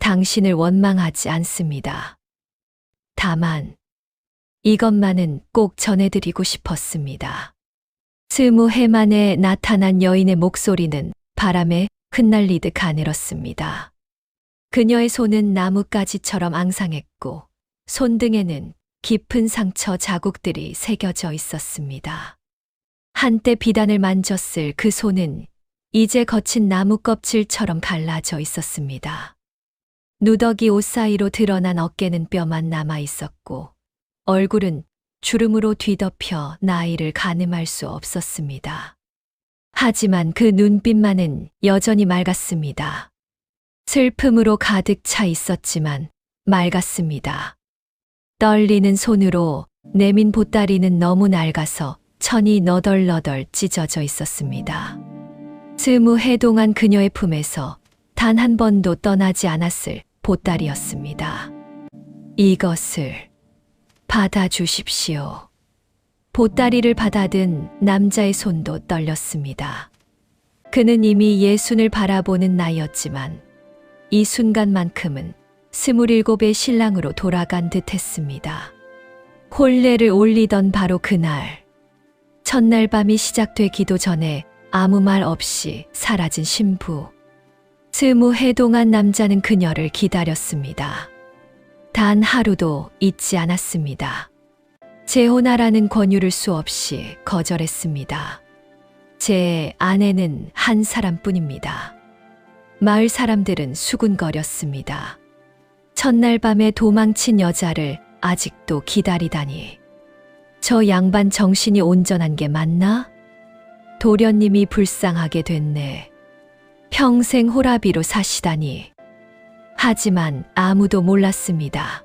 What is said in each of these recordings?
당신을 원망하지 않습니다. 다만 이것만은 꼭 전해드리고 싶었습니다. 20해 만에 나타난 여인의 목소리는 바람에 흩날리듯 가늘었습니다. 그녀의 손은 나뭇가지처럼 앙상했고 손등에는 깊은 상처 자국들이 새겨져 있었습니다. 한때 비단을 만졌을 그 손은 이제 거친 나무 껍질처럼 갈라져 있었습니다. 누더기 옷 사이로 드러난 어깨는 뼈만 남아 있었고 얼굴은 주름으로 뒤덮여 나이를 가늠할 수 없었습니다. 하지만 그 눈빛만은 여전히 맑았습니다. 슬픔으로 가득 차 있었지만 맑았습니다. 떨리는 손으로 내민 보따리는 너무 낡아서 천이 너덜너덜 찢어져 있었습니다. 20해 동안 그녀의 품에서 단 한 번도 떠나지 않았을 보따리였습니다. 이것을 받아주십시오. 보따리를 받아든 남자의 손도 떨렸습니다. 그는 이미 예순을 바라보는 나이였지만 이 순간만큼은 27의 신랑으로 돌아간 듯 했습니다. 혼례를 올리던 바로 그날, 첫날 밤이 시작되기도 전에 아무 말 없이 사라진 신부. 20해 동안 남자는 그녀를 기다렸습니다. 단 하루도 잊지 않았습니다. 재혼하라는 권유를 수없이 거절했습니다. 제 아내는 한 사람뿐입니다. 마을 사람들은 수군거렸습니다. 첫날 밤에 도망친 여자를 아직도 기다리다니. 저 양반 정신이 온전한 게 맞나? 도련님이 불쌍하게 됐네. 평생 호라비로 사시다니. 하지만 아무도 몰랐습니다.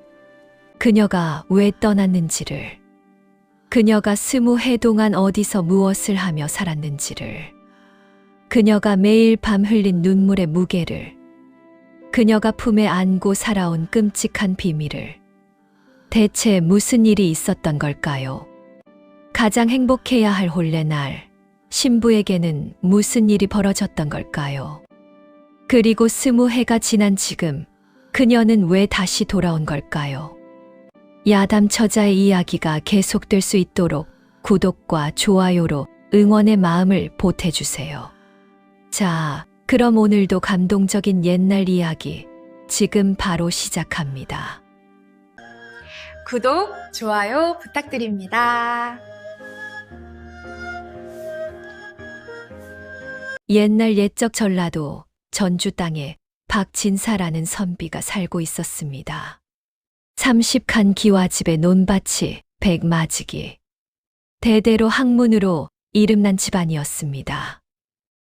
그녀가 왜 떠났는지를. 그녀가 20해 동안 어디서 무엇을 하며 살았는지를. 그녀가 매일 밤 흘린 눈물의 무게를. 그녀가 품에 안고 살아온 끔찍한 비밀을. 대체 무슨 일이 있었던 걸까요? 가장 행복해야 할 혼례날, 신부에게는 무슨 일이 벌어졌던 걸까요? 그리고 20해가 지난 지금 그녀는 왜 다시 돌아온 걸까요? 야담처자의 이야기가 계속될 수 있도록 구독과 좋아요로 응원의 마음을 보태주세요. 자, 그럼 오늘도 감동적인 옛날 이야기 지금 바로 시작합니다. 구독, 좋아요 부탁드립니다. 옛날 옛적 전라도 전주 땅에 박진사라는 선비가 살고 있었습니다. 30칸 기와집의 논밭이 100마지기. 대대로 학문으로 이름난 집안이었습니다.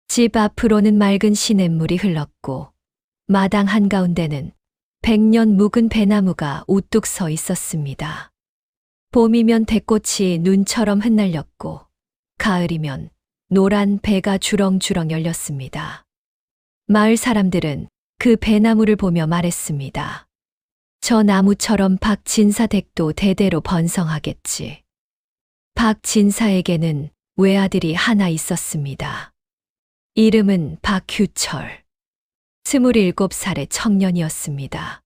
집 앞으로는 맑은 시냇물이 흘렀고 마당 한가운데는 100년 묵은 배나무가 우뚝 서 있었습니다. 봄이면 대꽃이 눈처럼 흩날렸고 가을이면 노란 배가 주렁주렁 열렸습니다. 마을 사람들은 그 배나무를 보며 말했습니다. 저 나무처럼 박진사 댁도 대대로 번성하겠지. 박진사에게는 외아들이 하나 있었습니다. 이름은 박규철. 27살의 청년이었습니다.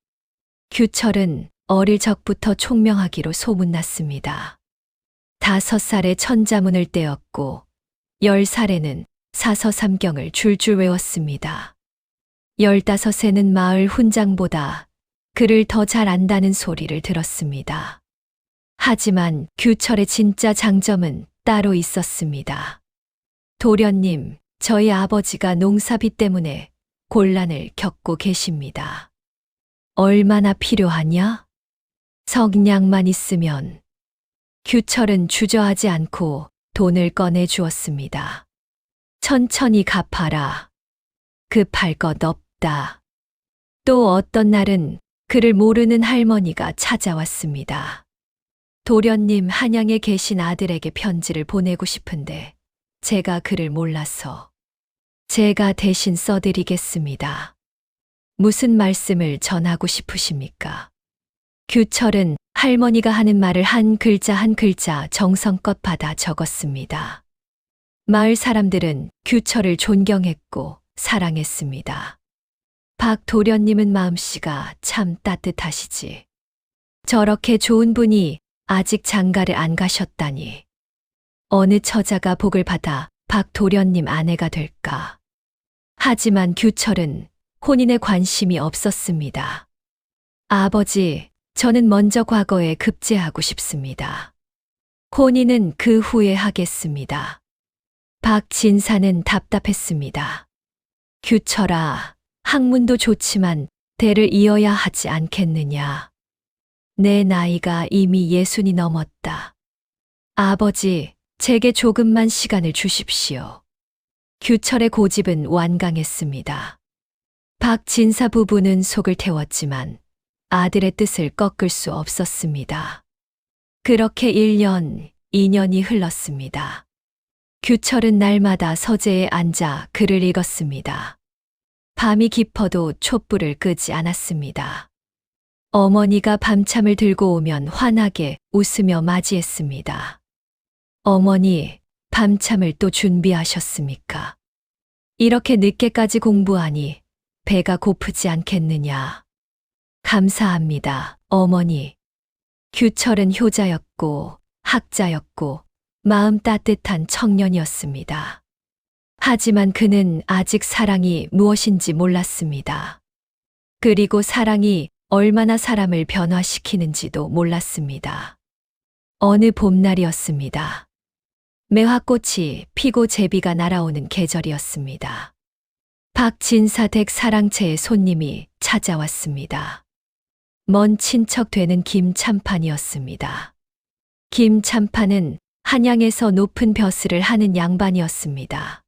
규철은 어릴 적부터 총명하기로 소문났습니다. 5살에 천자문을 떼었고 10살에는 사서삼경을 줄줄 외웠습니다. 15에는 마을 훈장보다 그를 더 잘 안다는 소리를 들었습니다. 하지만 규철의 진짜 장점은 따로 있었습니다. 도련님, 저희 아버지가 농사비 때문에 곤란을 겪고 계십니다. 얼마나 필요하냐? 석량만 있으면. 규철은 주저하지 않고 돈을 꺼내 주었습니다. 천천히 갚아라. 급할 것 없다. 또 어떤 날은 그를 모르는 할머니가 찾아왔습니다. 도련님, 한양에 계신 아들에게 편지를 보내고 싶은데 제가 그를 몰라서 제가 대신 써드리겠습니다. 무슨 말씀을 전하고 싶으십니까? 규철은 할머니가 하는 말을 한 글자 한 글자 정성껏 받아 적었습니다. 마을 사람들은 규철을 존경했고 사랑했습니다. 박 도련님은 마음씨가 참 따뜻하시지. 저렇게 좋은 분이 아직 장가를 안 가셨다니. 어느 처자가 복을 받아 박 도련님 아내가 될까. 하지만 규철은 혼인에 관심이 없었습니다. 아버지, 저는 먼저 과거에 급제하고 싶습니다. 혼인은 그 후에 하겠습니다. 박진사는 답답했습니다. 규철아, 학문도 좋지만 대를 이어야 하지 않겠느냐. 내 나이가 이미 60이 넘었다. 아버지, 제게 조금만 시간을 주십시오. 규철의 고집은 완강했습니다. 박진사 부부는 속을 태웠지만 아들의 뜻을 꺾을 수 없었습니다. 그렇게 1년, 2년이 흘렀습니다. 규철은 날마다 서재에 앉아 글을 읽었습니다. 밤이 깊어도 촛불을 끄지 않았습니다. 어머니가 밤참을 들고 오면 환하게 웃으며 맞이했습니다. 어머니, 밤참을 또 준비하셨습니까? 이렇게 늦게까지 공부하니 배가 고프지 않겠느냐. 감사합니다, 어머니. 규철은 효자였고 학자였고 마음 따뜻한 청년이었습니다. 하지만 그는 아직 사랑이 무엇인지 몰랐습니다. 그리고 사랑이 얼마나 사람을 변화시키는지도 몰랐습니다. 어느 봄날이었습니다. 매화꽃이 피고 제비가 날아오는 계절이었습니다. 박진사 댁 사랑채의 손님이 찾아왔습니다. 먼 친척 되는 김참판이었습니다. 김참판은 한양에서 높은 벼슬을 하는 양반이었습니다.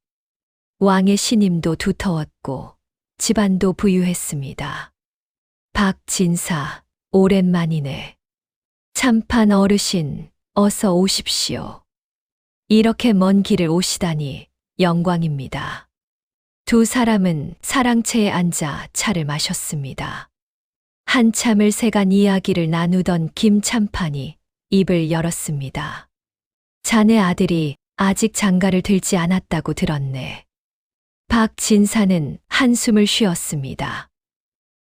왕의 신임도 두터웠고 집안도 부유했습니다. 박진사, 오랜만이네. 참판 어르신, 어서 오십시오. 이렇게 먼 길을 오시다니 영광입니다. 두 사람은 사랑채에 앉아 차를 마셨습니다. 한참을 새간 이야기를 나누던 김참판이 입을 열었습니다. 자네 아들이 아직 장가를 들지 않았다고 들었네. 박진사는 한숨을 쉬었습니다.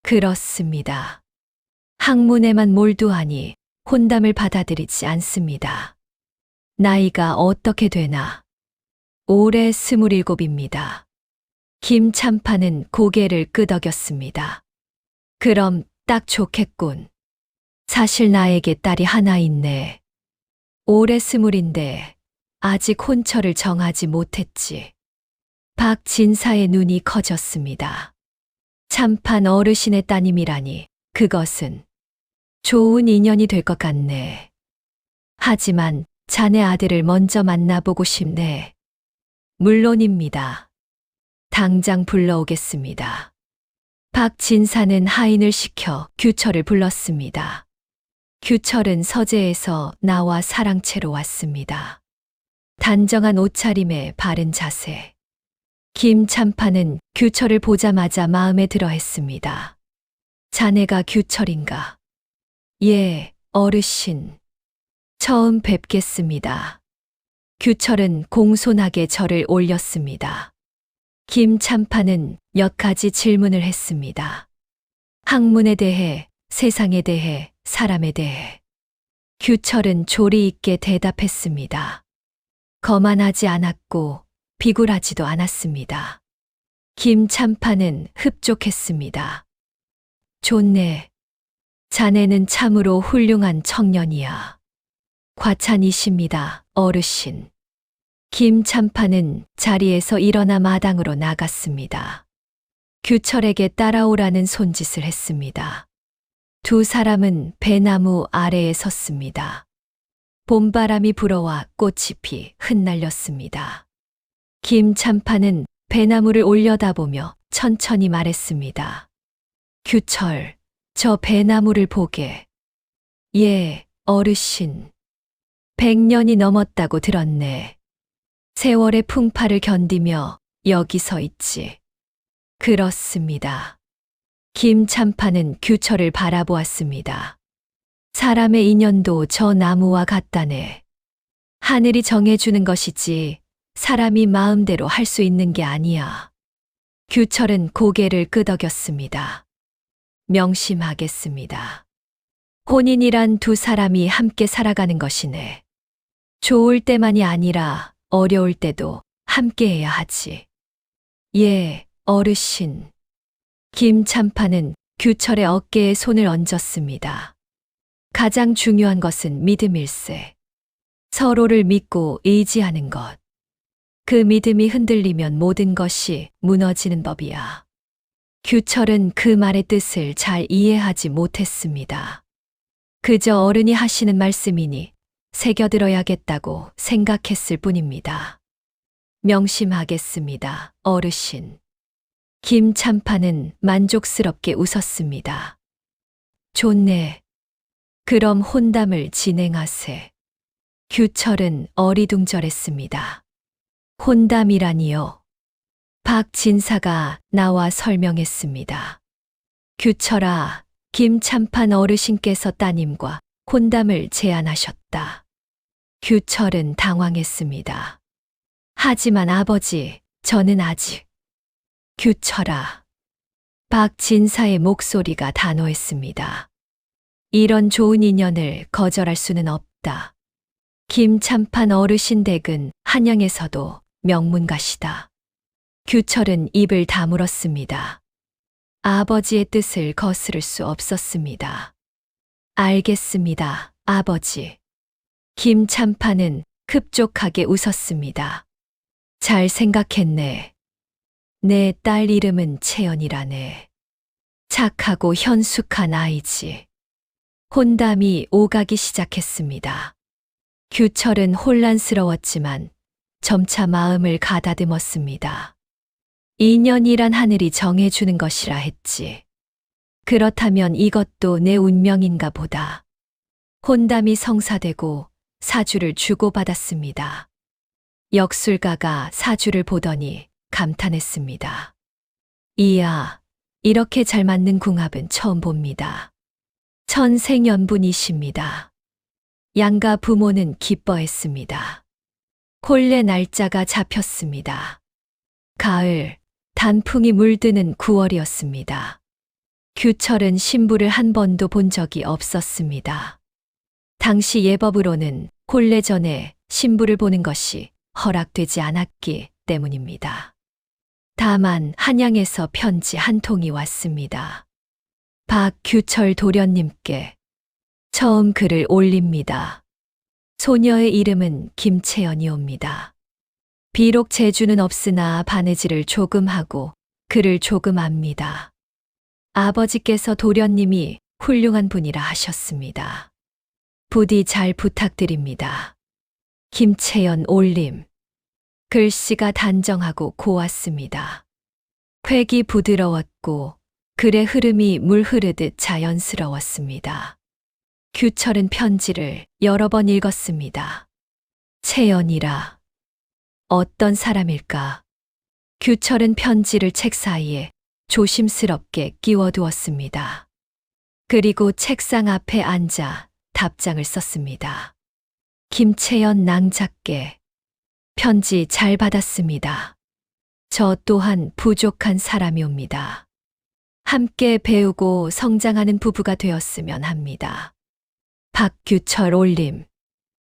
그렇습니다. 학문에만 몰두하니 혼담을 받아들이지 않습니다. 나이가 어떻게 되나? 올해 27입니다. 김참판은 고개를 끄덕였습니다. 그럼 딱 좋겠군. 사실 나에게 딸이 하나 있네. 올해 20인데 아직 혼처를 정하지 못했지. 박진사의 눈이 커졌습니다. 참판 어르신의 따님이라니 그것은 좋은 인연이 될 것 같네. 하지만 자네 아들을 먼저 만나보고 싶네. 물론입니다. 당장 불러오겠습니다. 박진사는 하인을 시켜 규철을 불렀습니다. 규철은 서재에서 나와 사랑채로 왔습니다. 단정한 옷차림에 바른 자세. 김참판은 규철을 보자마자 마음에 들어 했습니다. 자네가 규철인가? 예, 어르신. 처음 뵙겠습니다. 규철은 공손하게 절을 올렸습니다. 김참판은 몇 가지 질문을 했습니다. 학문에 대해, 세상에 대해, 사람에 대해. 규철은 조리 있게 대답했습니다. 거만하지 않았고 비굴하지도 않았습니다. 김참판은 흡족했습니다. 좋네. 자네는 참으로 훌륭한 청년이야. 과찬이십니다, 어르신. 김참판은 자리에서 일어나 마당으로 나갔습니다. 규철에게 따라오라는 손짓을 했습니다. 두 사람은 배나무 아래에 섰습니다. 봄바람이 불어와 꽃이 피 흩날렸습니다. 김참판은 배나무를 올려다보며 천천히 말했습니다. 규철, 저 배나무를 보게. 예, 어르신. 100년이 넘었다고 들었네. 세월의 풍파를 견디며 여기 서 있지. 그렇습니다. 김참판은 규철을 바라보았습니다. 사람의 인연도 저 나무와 같다네. 하늘이 정해주는 것이지 사람이 마음대로 할 수 있는 게 아니야. 규철은 고개를 끄덕였습니다. 명심하겠습니다. 혼인이란 두 사람이 함께 살아가는 것이네. 좋을 때만이 아니라 어려울 때도 함께 해야 하지. 예, 어르신. 김참판은 규철의 어깨에 손을 얹었습니다. 가장 중요한 것은 믿음일세. 서로를 믿고 의지하는 것. 그 믿음이 흔들리면 모든 것이 무너지는 법이야. 규철은 그 말의 뜻을 잘 이해하지 못했습니다. 그저 어른이 하시는 말씀이니 새겨들어야겠다고 생각했을 뿐입니다. 명심하겠습니다, 어르신. 김참판은 만족스럽게 웃었습니다. 좋네. 그럼 혼담을 진행하세. 규철은 어리둥절했습니다. 혼담이라니요. 박 진사가 나와 설명했습니다. 규철아, 김참판 어르신께서 따님과 혼담을 제안하셨다. 규철은 당황했습니다. 하지만 아버지, 저는 아직. 규철아. 박 진사의 목소리가 단호했습니다. 이런 좋은 인연을 거절할 수는 없다. 김참판 어르신 댁은 한양에서도 명문가시다. 규철은 입을 다물었습니다. 아버지의 뜻을 거스를 수 없었습니다. 알겠습니다, 아버지. 김참판은 흡족하게 웃었습니다. 잘 생각했네. 내 딸 이름은 채연이라네. 착하고 현숙한 아이지. 혼담이 오가기 시작했습니다. 규철은 혼란스러웠지만 점차 마음을 가다듬었습니다. 인연이란 하늘이 정해주는 것이라 했지. 그렇다면 이것도 내 운명인가 보다. 혼담이 성사되고 사주를 주고받았습니다. 역술가가 사주를 보더니 감탄했습니다. 이야, 이렇게 잘 맞는 궁합은 처음 봅니다. 천생연분이십니다. 양가 부모는 기뻐했습니다. 혼례 날짜가 잡혔습니다. 가을, 단풍이 물드는 9월이었습니다. 규철은 신부를 한 번도 본 적이 없었습니다. 당시 예법으로는 혼례 전에 신부를 보는 것이 허락되지 않았기 때문입니다. 다만 한양에서 편지 한 통이 왔습니다. 박규철 도련님께 처음 글을 올립니다. 소녀의 이름은 김채연이옵니다. 비록 재주는 없으나 바느질을 조금 하고 글을 조금 압니다. 아버지께서 도련님이 훌륭한 분이라 하셨습니다. 부디 잘 부탁드립니다. 김채연 올림. 글씨가 단정하고 고왔습니다. 획이 부드러웠고 글의 흐름이 물 흐르듯 자연스러웠습니다. 규철은 편지를 여러 번 읽었습니다. 채연이라. 어떤 사람일까? 규철은 편지를 책 사이에 조심스럽게 끼워두었습니다. 그리고 책상 앞에 앉아 답장을 썼습니다. 김채연 낭작께. 편지 잘 받았습니다. 저 또한 부족한 사람이옵니다. 함께 배우고 성장하는 부부가 되었으면 합니다. 박규철 올림.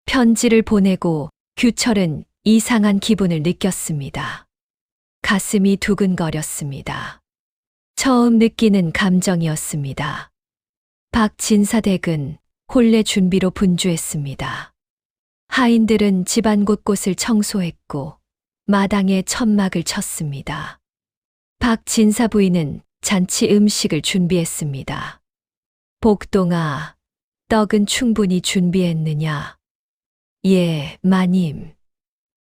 편지를 보내고 규철은 이상한 기분을 느꼈습니다. 가슴이 두근거렸습니다. 처음 느끼는 감정이었습니다. 박진사 댁은 혼례 준비로 분주했습니다. 하인들은 집안 곳곳을 청소했고 마당에 천막을 쳤습니다. 박진사 부인은 잔치 음식을 준비했습니다. 복동아, 떡은 충분히 준비했느냐? 예, 마님.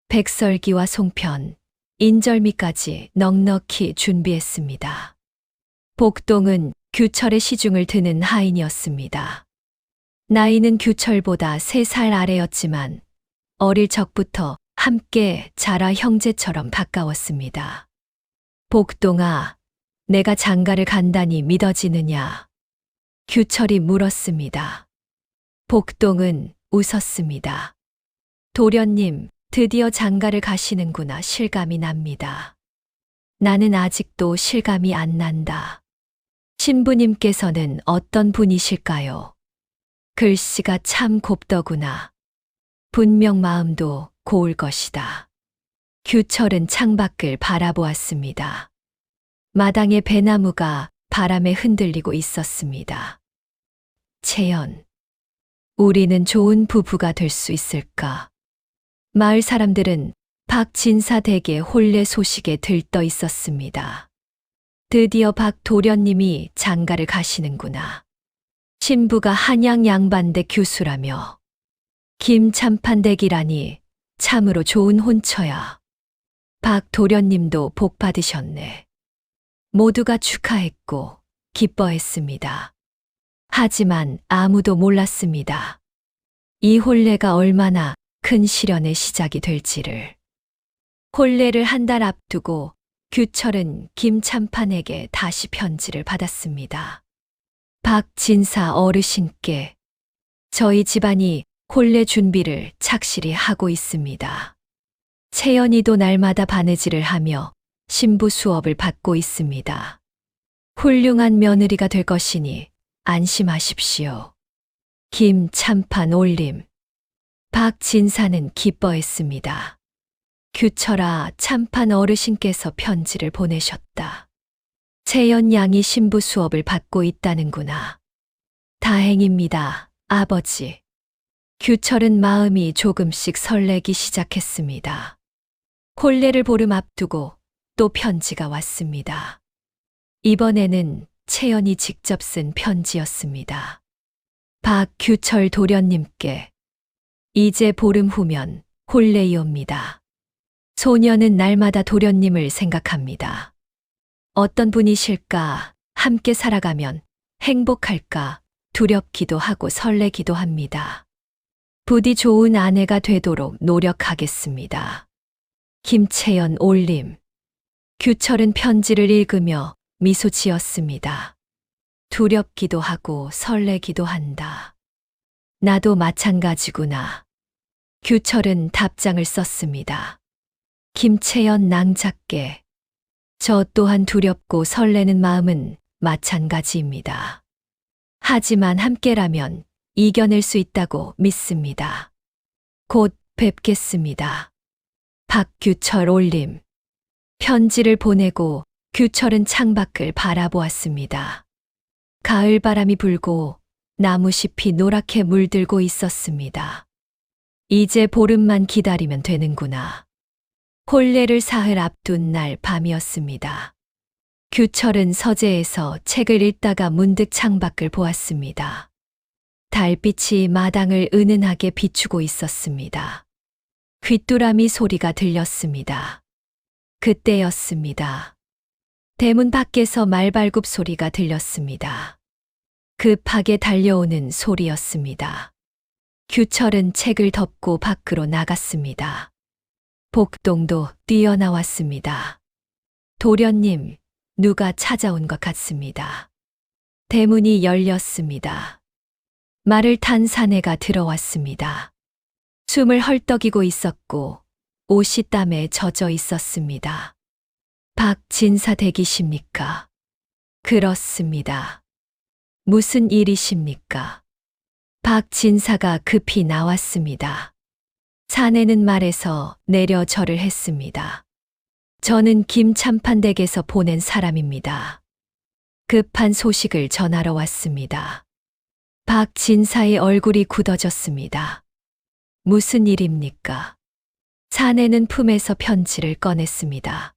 백설기와 송편, 인절미까지 넉넉히 준비했습니다. 복동은 규철의 시중을 드는 하인이었습니다. 나이는 규철보다 3살 아래였지만 어릴 적부터 함께 자라 형제처럼 가까웠습니다. 복동아, 내가 장가를 간다니 믿어지느냐? 규철이 물었습니다. 복동은 웃었습니다. 도련님, 드디어 장가를 가시는구나 실감이 납니다. 나는 아직도 실감이 안 난다. 신부님께서는 어떤 분이실까요? 글씨가 참 곱더구나. 분명 마음도 고울 것이다. 규철은 창밖을 바라보았습니다. 마당의 배나무가 바람에 흔들리고 있었습니다. 채연, 우리는 좋은 부부가 될 수 있을까? 마을 사람들은 박진사 댁의 혼례 소식에 들떠 있었습니다. 드디어 박 도련님이 장가를 가시는구나. 신부가 한양 양반대 교수라며 김참판 댁이라니 참으로 좋은 혼처야. 박 도련님도 복 받으셨네. 모두가 축하했고 기뻐했습니다. 하지만 아무도 몰랐습니다. 이 혼례가 얼마나 큰 시련의 시작이 될지를. 혼례를 한 달 앞두고 규철은 김참판에게 다시 편지를 받았습니다. 박진사 어르신께 저희 집안이 혼례 준비를 착실히 하고 있습니다. 채연이도 날마다 바느질을 하며 신부 수업을 받고 있습니다. 훌륭한 며느리가 될 것이니 안심하십시오. 김참판 올림. 박진사는 기뻐했습니다. 규철아, 참판 어르신께서 편지를 보내셨다. 채연 양이 신부 수업을 받고 있다는구나. 다행입니다, 아버지. 규철은 마음이 조금씩 설레기 시작했습니다. 혼례를 보름 앞두고 또 편지가 왔습니다. 이번에는 채연이 직접 쓴 편지였습니다. 박규철 도련님께 이제 보름 후면 혼례이옵니다. 소녀는 날마다 도련님을 생각합니다. 어떤 분이실까? 함께 살아가면 행복할까? 두렵기도 하고 설레기도 합니다. 부디 좋은 아내가 되도록 노력하겠습니다. 김채연 올림. 규철은 편지를 읽으며 미소 지었습니다. 두렵기도 하고 설레기도 한다. 나도 마찬가지구나. 규철은 답장을 썼습니다. 김채연 낭작께 저 또한 두렵고 설레는 마음은 마찬가지입니다. 하지만 함께라면 이겨낼 수 있다고 믿습니다. 곧 뵙겠습니다. 박규철 올림. 편지를 보내고 규철은 창밖을 바라보았습니다. 가을 바람이 불고 나무잎이 노랗게 물들고 있었습니다. 이제 보름만 기다리면 되는구나. 혼례를 사흘 앞둔 날 밤이었습니다. 규철은 서재에서 책을 읽다가 문득 창밖을 보았습니다. 달빛이 마당을 은은하게 비추고 있었습니다. 귀뚜라미 소리가 들렸습니다. 그때였습니다. 대문 밖에서 말발굽 소리가 들렸습니다. 급하게 달려오는 소리였습니다. 규철은 책을 덮고 밖으로 나갔습니다. 복동도 뛰어나왔습니다. 도련님, 누가 찾아온 것 같습니다. 대문이 열렸습니다. 말을 탄 사내가 들어왔습니다. 숨을 헐떡이고 있었고 옷이 땀에 젖어 있었습니다. 박진사 댁이십니까? 그렇습니다. 무슨 일이십니까? 박진사가 급히 나왔습니다. 사내는 말에서 내려 절을 했습니다. 저는 김참판 댁에서 보낸 사람입니다. 급한 소식을 전하러 왔습니다. 박진사의 얼굴이 굳어졌습니다. 무슨 일입니까? 사내는 품에서 편지를 꺼냈습니다.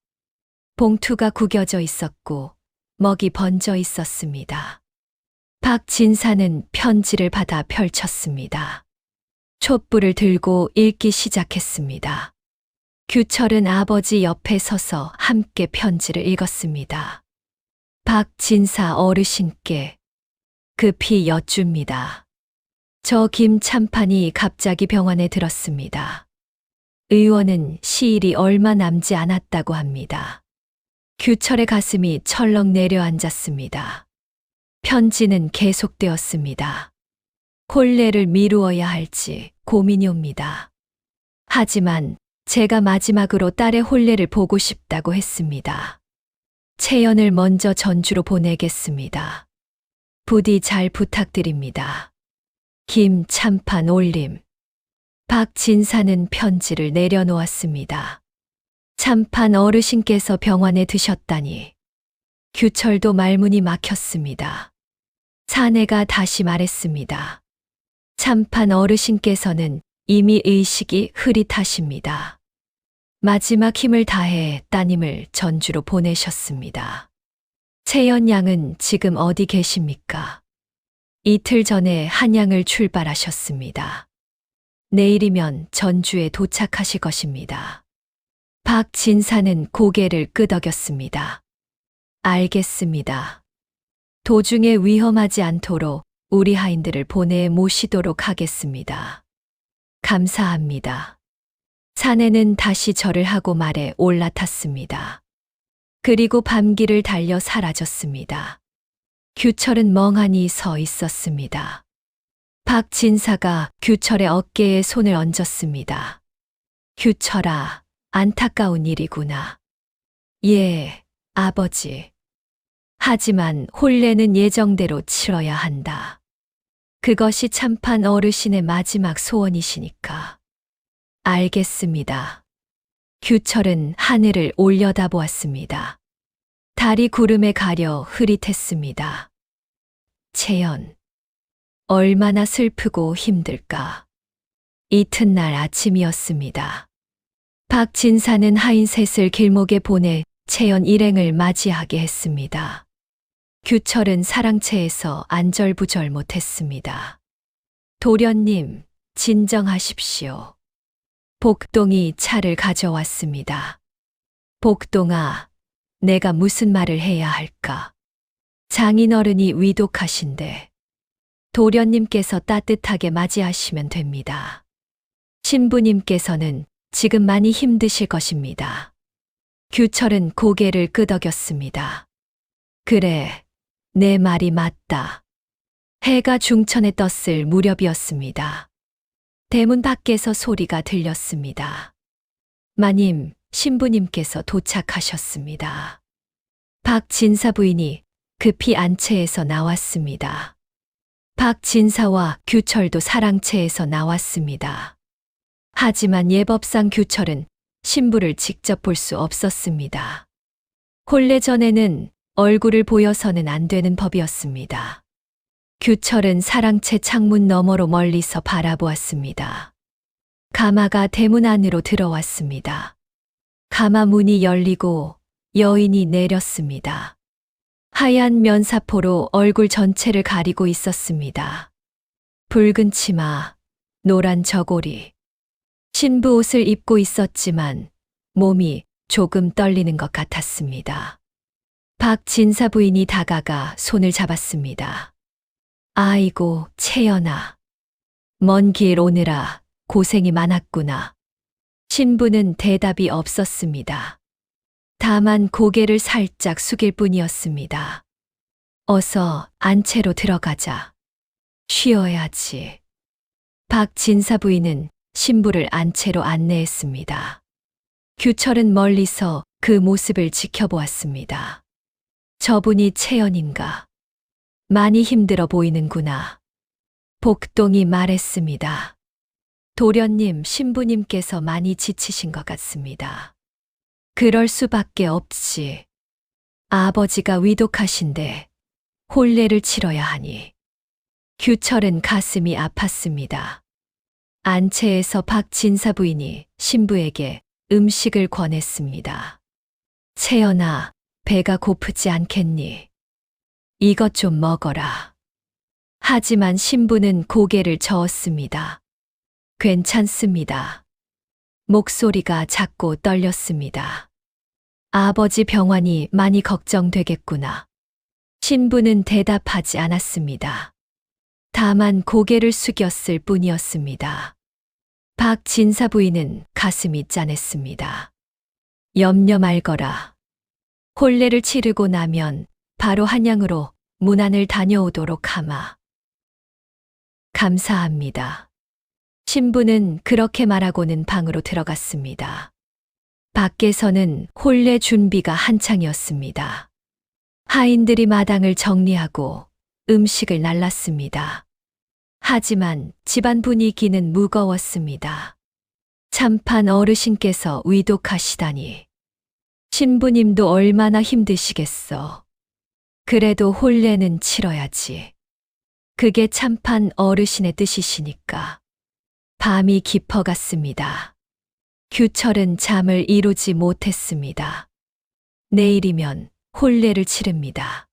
봉투가 구겨져 있었고 먹이 번져 있었습니다. 박진사는 편지를 받아 펼쳤습니다. 촛불을 들고 읽기 시작했습니다. 규철은 아버지 옆에 서서 함께 편지를 읽었습니다. 박진사 어르신께 급히 여쭙니다. 저 김참판이 갑자기 병원에 들었습니다. 의원은 시일이 얼마 남지 않았다고 합니다. 규철의 가슴이 철렁 내려앉았습니다. 편지는 계속되었습니다. 혼례를 미루어야 할지 고민이 옵니다. 하지만 제가 마지막으로 딸의 혼례를 보고 싶다고 했습니다. 채연을 먼저 전주로 보내겠습니다. 부디 잘 부탁드립니다. 김 참판 올림. 박진사는 편지를 내려놓았습니다. 참판 어르신께서 병원에 드셨다니. 규철도 말문이 막혔습니다. 사내가 다시 말했습니다. 참판 어르신께서는 이미 의식이 흐릿하십니다. 마지막 힘을 다해 따님을 전주로 보내셨습니다. 채연 양은 지금 어디 계십니까? 이틀 전에 한양을 출발하셨습니다. 내일이면 전주에 도착하실 것입니다. 박진사는 고개를 끄덕였습니다. 알겠습니다. 도중에 위험하지 않도록 우리 하인들을 보내 모시도록 하겠습니다. 감사합니다. 사내는 다시 절을 하고 말에 올라탔습니다. 그리고 밤길을 달려 사라졌습니다. 규철은 멍하니 서 있었습니다. 박진사가 규철의 어깨에 손을 얹었습니다. 규철아, 안타까운 일이구나. 예, 아버지. 하지만 혼례는 예정대로 치러야 한다. 그것이 참판 어르신의 마지막 소원이시니까. 알겠습니다. 규철은 하늘을 올려다보았습니다. 달이 구름에 가려 흐릿했습니다. 채연, 얼마나 슬프고 힘들까. 이튿날 아침이었습니다. 박진사는 하인 셋을 길목에 보내 채연 일행을 맞이하게 했습니다. 규철은 사랑채에서 안절부절 못했습니다. 도련님, 진정하십시오. 복동이 차를 가져왔습니다. 복동아, 내가 무슨 말을 해야 할까? 장인어른이 위독하신데 도련님께서 따뜻하게 맞이하시면 됩니다. 신부님께서는 지금 많이 힘드실 것입니다. 규철은 고개를 끄덕였습니다. 그래, 내 말이 맞다. 해가 중천에 떴을 무렵이었습니다. 대문 밖에서 소리가 들렸습니다. 마님, 신부님께서 도착하셨습니다. 박진사 부인이 급히 안채에서 나왔습니다. 박진사와 규철도 사랑채에서 나왔습니다. 하지만 예법상 규철은 신부를 직접 볼 수 없었습니다. 혼례 전에는 얼굴을 보여서는 안 되는 법이었습니다. 규철은 사랑채 창문 너머로 멀리서 바라보았습니다. 가마가 대문 안으로 들어왔습니다. 가마 문이 열리고 여인이 내렸습니다. 하얀 면사포로 얼굴 전체를 가리고 있었습니다. 붉은 치마, 노란 저고리. 신부 옷을 입고 있었지만 몸이 조금 떨리는 것 같았습니다. 박진사 부인이 다가가 손을 잡았습니다. 아이고, 채연아. 먼 길 오느라 고생이 많았구나. 신부는 대답이 없었습니다. 다만 고개를 살짝 숙일 뿐이었습니다. 어서 안채로 들어가자. 쉬어야지. 박진사 부인은 신부를 안채로 안내했습니다. 규철은 멀리서 그 모습을 지켜보았습니다. 저분이 채연인가? 많이 힘들어 보이는구나. 복동이 말했습니다. 도련님, 신부님께서 많이 지치신 것 같습니다. 그럴 수밖에 없지. 아버지가 위독하신데 혼례를 치러야 하니. 규철은 가슴이 아팠습니다. 안채에서 박진사 부인이 신부에게 음식을 권했습니다. 채연아, 배가 고프지 않겠니? 이것 좀 먹어라. 하지만 신부는 고개를 저었습니다. 괜찮습니다. 목소리가 작고 떨렸습니다. 아버지 병환이 많이 걱정되겠구나. 신부는 대답하지 않았습니다. 다만 고개를 숙였을 뿐이었습니다. 박진사 부인은 가슴이 짠했습니다. 염려 말거라. 혼례를 치르고 나면 바로 한양으로 문안을 다녀오도록 하마. 감사합니다. 신부는 그렇게 말하고는 방으로 들어갔습니다. 밖에서는 혼례 준비가 한창이었습니다. 하인들이 마당을 정리하고 음식을 날랐습니다. 하지만 집안 분위기는 무거웠습니다. 참판 어르신께서 위독하시다니. 신부님도 얼마나 힘드시겠어. 그래도 혼례는 치러야지. 그게 참판 어르신의 뜻이시니까. 밤이 깊어갔습니다. 규철은 잠을 이루지 못했습니다. 내일이면 혼례를 치릅니다.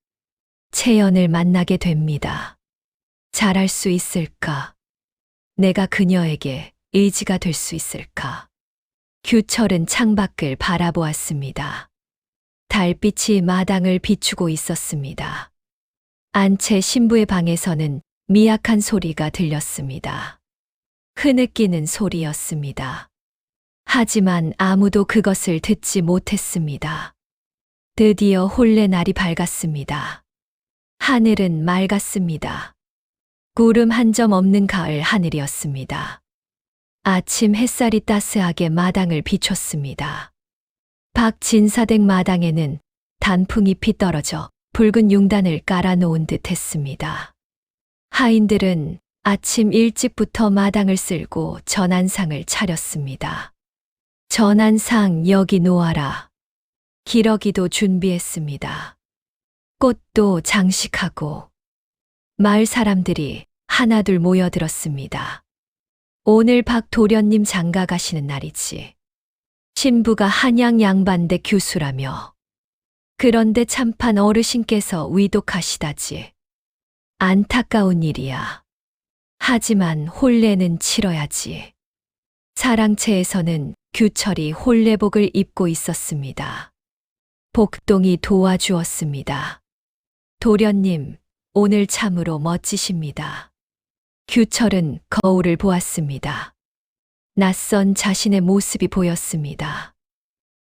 채연을 만나게 됩니다. 잘할 수 있을까? 내가 그녀에게 의지가 될 수 있을까? 규철은 창밖을 바라보았습니다. 달빛이 마당을 비추고 있었습니다. 안채 신부의 방에서는 미약한 소리가 들렸습니다. 흐느끼는 소리였습니다. 하지만 아무도 그것을 듣지 못했습니다. 드디어 혼례 날이 밝았습니다. 하늘은 맑았습니다. 구름 한 점 없는 가을 하늘이었습니다. 아침 햇살이 따스하게 마당을 비췄습니다. 박진사댁 마당에는 단풍잎이 떨어져 붉은 융단을 깔아놓은 듯 했습니다. 하인들은 아침 일찍부터 마당을 쓸고 전한상을 차렸습니다. 전한상 여기 놓아라. 기러기도 준비했습니다. 꽃도 장식하고 마을 사람들이 하나둘 모여들었습니다. 오늘 박 도련님 장가 가시는 날이지. 신부가 한양 양반대 교수라며. 그런데 참판 어르신께서 위독하시다지. 안타까운 일이야. 하지만 혼례는 치러야지. 사랑채에서는 규철이 혼례복을 입고 있었습니다. 복동이 도와주었습니다. 도련님, 오늘 참으로 멋지십니다. 규철은 거울을 보았습니다. 낯선 자신의 모습이 보였습니다.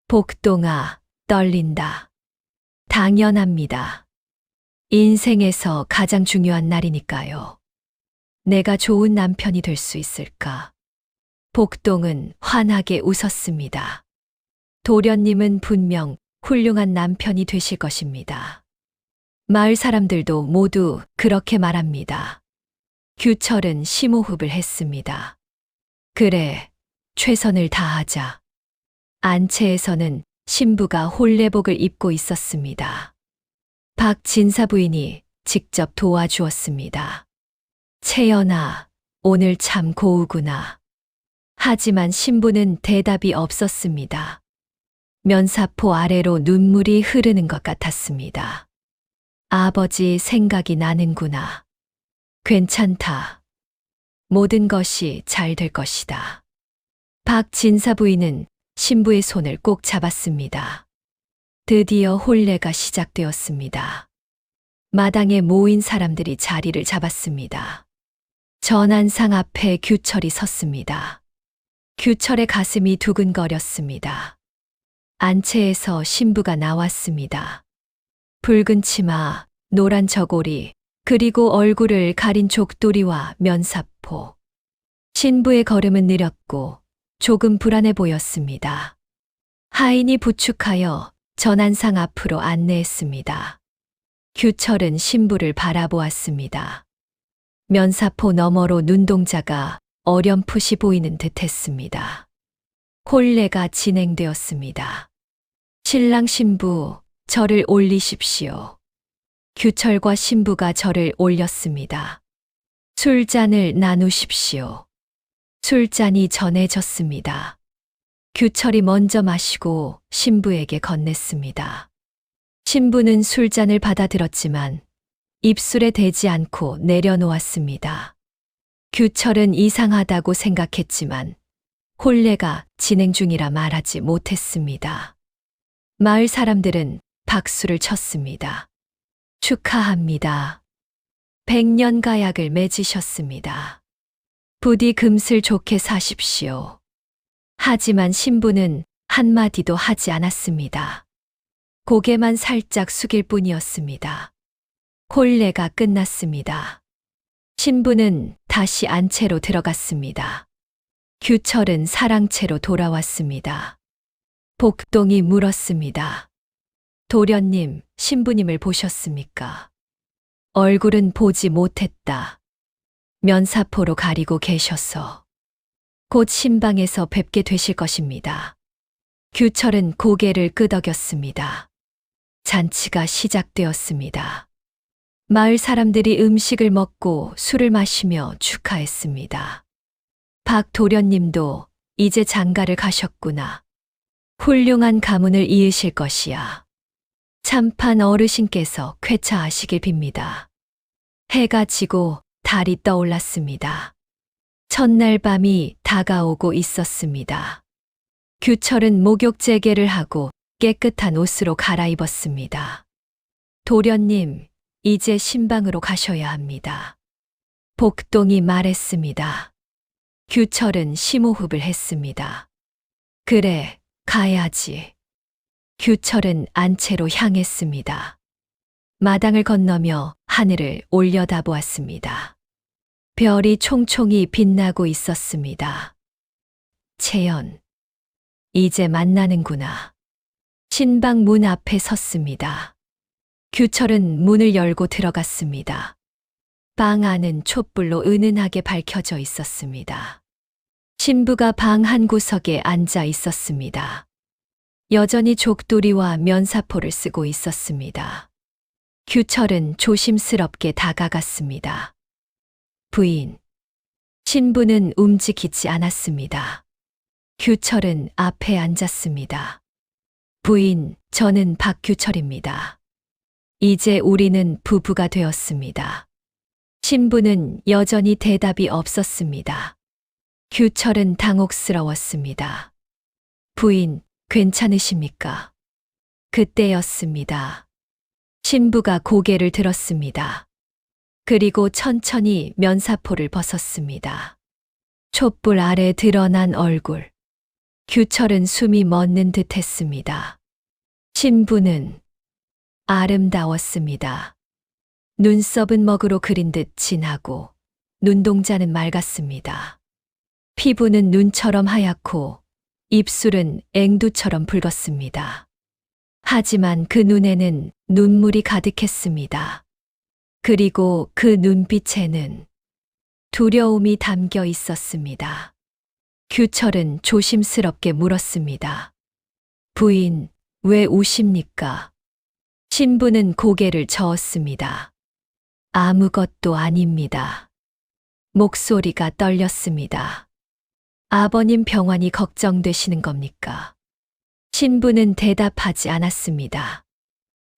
복동아, 떨린다. 당연합니다. 인생에서 가장 중요한 날이니까요. 내가 좋은 남편이 될 수 있을까? 복동은 환하게 웃었습니다. 도련님은 분명 훌륭한 남편이 되실 것입니다. 마을 사람들도 모두 그렇게 말합니다. 규철은 심호흡을 했습니다. 그래, 최선을 다하자. 안채에서는 신부가 혼례복을 입고 있었습니다. 박진사 부인이 직접 도와주었습니다. 채연아, 오늘 참 고우구나. 하지만 신부는 대답이 없었습니다. 면사포 아래로 눈물이 흐르는 것 같았습니다. 아버지 생각이 나는구나. 괜찮다. 모든 것이 잘 될 것이다. 박진사 부인은 신부의 손을 꼭 잡았습니다. 드디어 혼례가 시작되었습니다. 마당에 모인 사람들이 자리를 잡았습니다. 전한상 앞에 규철이 섰습니다. 규철의 가슴이 두근거렸습니다. 안채에서 신부가 나왔습니다. 붉은 치마, 노란 저고리, 그리고 얼굴을 가린 족도리와 면사포. 신부의 걸음은 느렸고 조금 불안해 보였습니다. 하인이 부축하여 전한상 앞으로 안내했습니다. 규철은 신부를 바라보았습니다. 면사포 너머로 눈동자가 어렴풋이 보이는 듯 했습니다. 혼례가 진행되었습니다. 신랑 신부, 절을 올리십시오. 규철과 신부가 절을 올렸습니다. 술잔을 나누십시오. 술잔이 전해졌습니다. 규철이 먼저 마시고 신부에게 건넸습니다. 신부는 술잔을 받아들었지만 입술에 대지 않고 내려놓았습니다. 규철은 이상하다고 생각했지만 혼례가 진행 중이라 말하지 못했습니다. 마을 사람들은 박수를 쳤습니다. 축하합니다. 100년 가약을 맺으셨습니다. 부디 금슬 좋게 사십시오. 하지만 신부는 한마디도 하지 않았습니다. 고개만 살짝 숙일 뿐이었습니다. 혼례가 끝났습니다. 신부는 다시 안채로 들어갔습니다. 규철은 사랑채로 돌아왔습니다. 복동이 물었습니다. 도련님, 신부님을 보셨습니까? 얼굴은 보지 못했다. 면사포로 가리고 계셔서 곧 신방에서 뵙게 되실 것입니다. 규철은 고개를 끄덕였습니다. 잔치가 시작되었습니다. 마을 사람들이 음식을 먹고 술을 마시며 축하했습니다. 박 도련님도 이제 장가를 가셨구나. 훌륭한 가문을 이으실 것이야. 참판 어르신께서 쾌차하시길 빕니다. 해가 지고 달이 떠올랐습니다. 첫날 밤이 다가오고 있었습니다. 규철은 목욕재개를 하고 깨끗한 옷으로 갈아입었습니다. 도련님, 이제 신방으로 가셔야 합니다. 복동이 말했습니다. 규철은 심호흡을 했습니다. 그래, 가야지. 규철은 안채로 향했습니다. 마당을 건너며 하늘을 올려다보았습니다. 별이 총총히 빛나고 있었습니다. 채연, 이제 만나는구나. 신방 문 앞에 섰습니다. 규철은 문을 열고 들어갔습니다. 방 안은 촛불로 은은하게 밝혀져 있었습니다. 신부가 방 한 구석에 앉아 있었습니다. 여전히 족도리와 면사포를 쓰고 있었습니다. 규철은 조심스럽게 다가갔습니다. 부인. 신부는 움직이지 않았습니다. 규철은 앞에 앉았습니다. 부인, 저는 박규철입니다. 이제 우리는 부부가 되었습니다. 신부는 여전히 대답이 없었습니다. 규철은 당혹스러웠습니다. 부인, 괜찮으십니까? 그때였습니다. 신부가 고개를 들었습니다. 그리고 천천히 면사포를 벗었습니다. 촛불 아래 드러난 얼굴. 규철은 숨이 멎는 듯 했습니다. 신부는 아름다웠습니다. 눈썹은 먹으로 그린 듯 진하고 눈동자는 맑았습니다. 피부는 눈처럼 하얗고 입술은 앵두처럼 붉었습니다. 하지만 그 눈에는 눈물이 가득했습니다. 그리고 그 눈빛에는 두려움이 담겨 있었습니다. 규철은 조심스럽게 물었습니다. 부인, 왜 우십니까? 신부는 고개를 저었습니다. 아무것도 아닙니다. 목소리가 떨렸습니다. 아버님 병환이 걱정되시는 겁니까? 신부는 대답하지 않았습니다.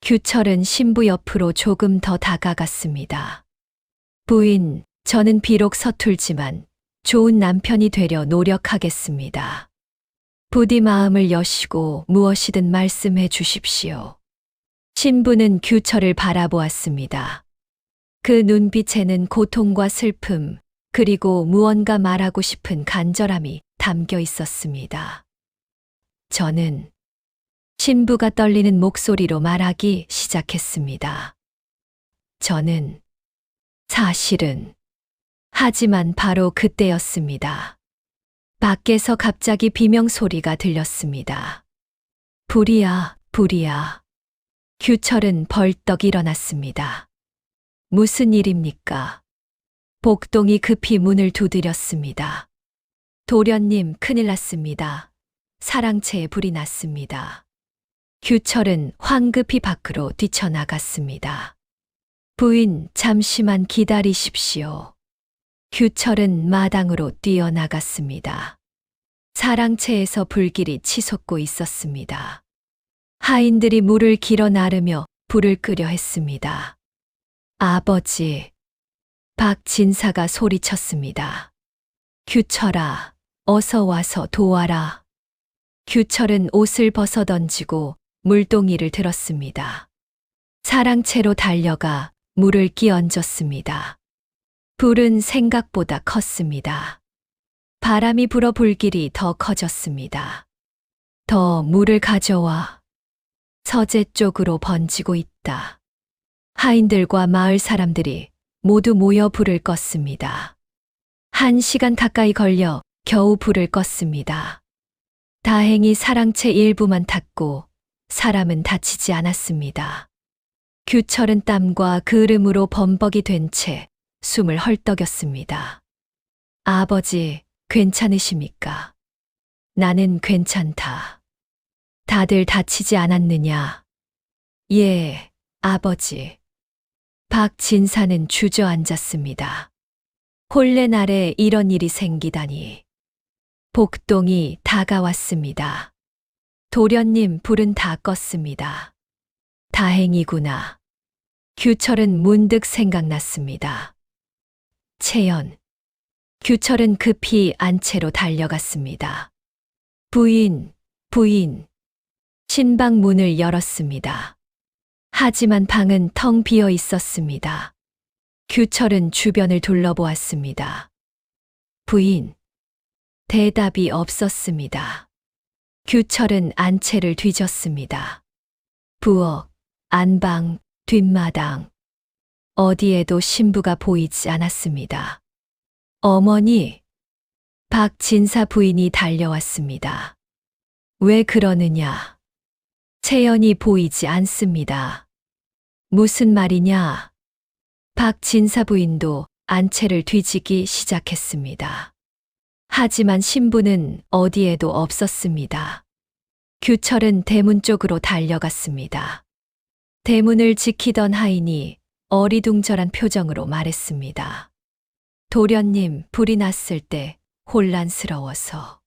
규철은 신부 옆으로 조금 더 다가갔습니다. 부인, 저는 비록 서툴지만 좋은 남편이 되려 노력하겠습니다. 부디 마음을 여시고 무엇이든 말씀해 주십시오. 신부는 규철을 바라보았습니다. 그 눈빛에는 고통과 슬픔, 그리고 무언가 말하고 싶은 간절함이 담겨 있었습니다. 저는 신부가 떨리는 목소리로 말하기 시작했습니다. 저는 사실은 하지만 바로 그때였습니다. 밖에서 갑자기 비명소리가 들렸습니다. 불이야, 불이야. 규철은 벌떡 일어났습니다. 무슨 일입니까? 복동이 급히 문을 두드렸습니다. 도련님, 큰일 났습니다. 사랑채에 불이 났습니다. 규철은 황급히 밖으로 뛰쳐나갔습니다. 부인, 잠시만 기다리십시오. 규철은 마당으로 뛰어나갔습니다. 사랑채에서 불길이 치솟고 있었습니다. 하인들이 물을 길어 나르며 불을 끄려 했습니다. 아버지, 박진사가 소리쳤습니다. 규철아, 어서 와서 도와라. 규철은 옷을 벗어 던지고 물동이를 들었습니다. 사랑채로 달려가 물을 끼얹었습니다. 불은 생각보다 컸습니다. 바람이 불어 불길이 더 커졌습니다. 더 물을 가져와. 서재 쪽으로 번지고 있다. 하인들과 마을 사람들이 모두 모여 불을 껐습니다. 1시간 가까이 걸려 겨우 불을 껐습니다. 다행히 사랑채 일부만 탔고 사람은 다치지 않았습니다. 규철은 땀과 그름으로 범벅이 된 채 숨을 헐떡였습니다. 아버지, 괜찮으십니까? 나는 괜찮다. 다들 다치지 않았느냐? 예, 아버지. 박진사는 주저앉았습니다. 혼례 날에 이런 일이 생기다니. 복동이 다가왔습니다. 도련님 불은 다 껐습니다. 다행이구나. 규철은 문득 생각났습니다. 채연. 규철은 급히 안채로 달려갔습니다. 부인, 부인. 신방 문을 열었습니다. 하지만 방은 텅 비어 있었습니다. 규철은 주변을 둘러보았습니다. 부인. 대답이 없었습니다. 규철은 안채를 뒤졌습니다. 부엌, 안방, 뒷마당. 어디에도 신부가 보이지 않았습니다. 어머니. 박진사 부인이 달려왔습니다. 왜 그러느냐? 채연이 보이지 않습니다. 무슨 말이냐? 박진사 부인도 안채를 뒤지기 시작했습니다. 하지만 신부는 어디에도 없었습니다. 규철은 대문 쪽으로 달려갔습니다. 대문을 지키던 하인이 어리둥절한 표정으로 말했습니다. 도련님, 불이 났을 때 혼란스러워서.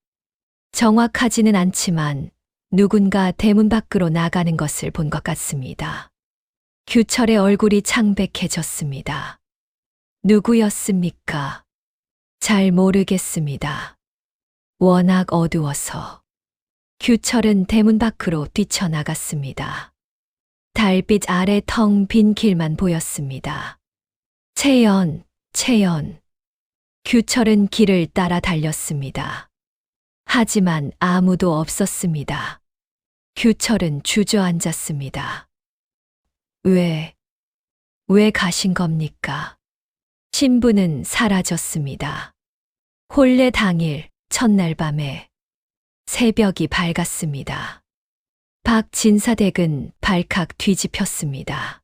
정확하지는 않지만 누군가 대문 밖으로 나가는 것을 본 것 같습니다. 규철의 얼굴이 창백해졌습니다. 누구였습니까? 잘 모르겠습니다. 워낙 어두워서. 규철은 대문 밖으로 뛰쳐나갔습니다. 달빛 아래 텅 빈 길만 보였습니다. 채연, 채연. 규철은 길을 따라 달렸습니다. 하지만 아무도 없었습니다. 규철은 주저앉았습니다. 왜 가신 겁니까? 신부는 사라졌습니다. 혼례 당일 첫날 밤에 새벽이 밝았습니다. 박진사 댁은 발칵 뒤집혔습니다.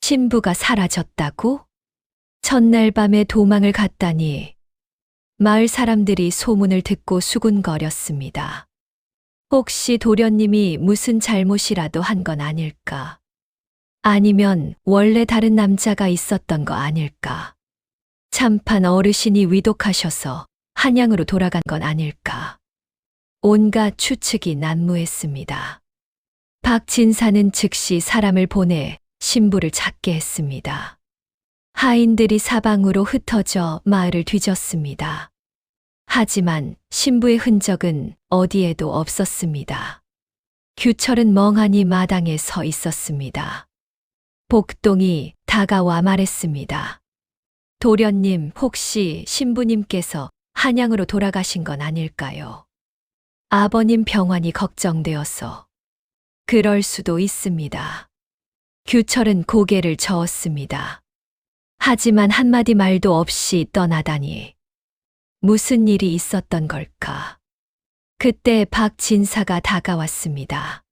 신부가 사라졌다고? 첫날 밤에 도망을 갔다니. 마을 사람들이 소문을 듣고 수군거렸습니다. 혹시 도련님이 무슨 잘못이라도 한 건 아닐까? 아니면 원래 다른 남자가 있었던 거 아닐까? 참판 어르신이 위독하셔서 한양으로 돌아간 건 아닐까? 온갖 추측이 난무했습니다. 박진사는 즉시 사람을 보내 신부를 찾게 했습니다. 하인들이 사방으로 흩어져 마을을 뒤졌습니다. 하지만 신부의 흔적은 어디에도 없었습니다. 규철은 멍하니 마당에 서 있었습니다. 복동이 다가와 말했습니다. 도련님, 혹시 신부님께서 한양으로 돌아가신 건 아닐까요? 아버님 병환이 걱정되어서. 그럴 수도 있습니다. 규철은 고개를 저었습니다. 하지만 한마디 말도 없이 떠나다니. 무슨 일이 있었던 걸까? 그때 박진사가 다가왔습니다.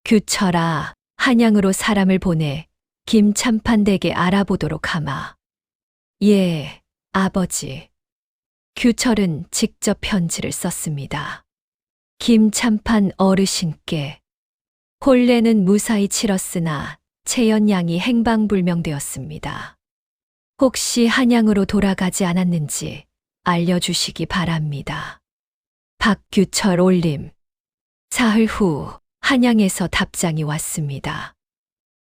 규철아, 한양으로 사람을 보내 김참판 댁에 알아보도록 하마. 예, 아버지. 규철은 직접 편지를 썼습니다. 김참판 어르신께. 혼례는 무사히 치렀으나 채연 양이 행방불명되었습니다. 혹시 한양으로 돌아가지 않았는지 알려주시기 바랍니다. 박규철 올림. 사흘 후 한양에서 답장이 왔습니다.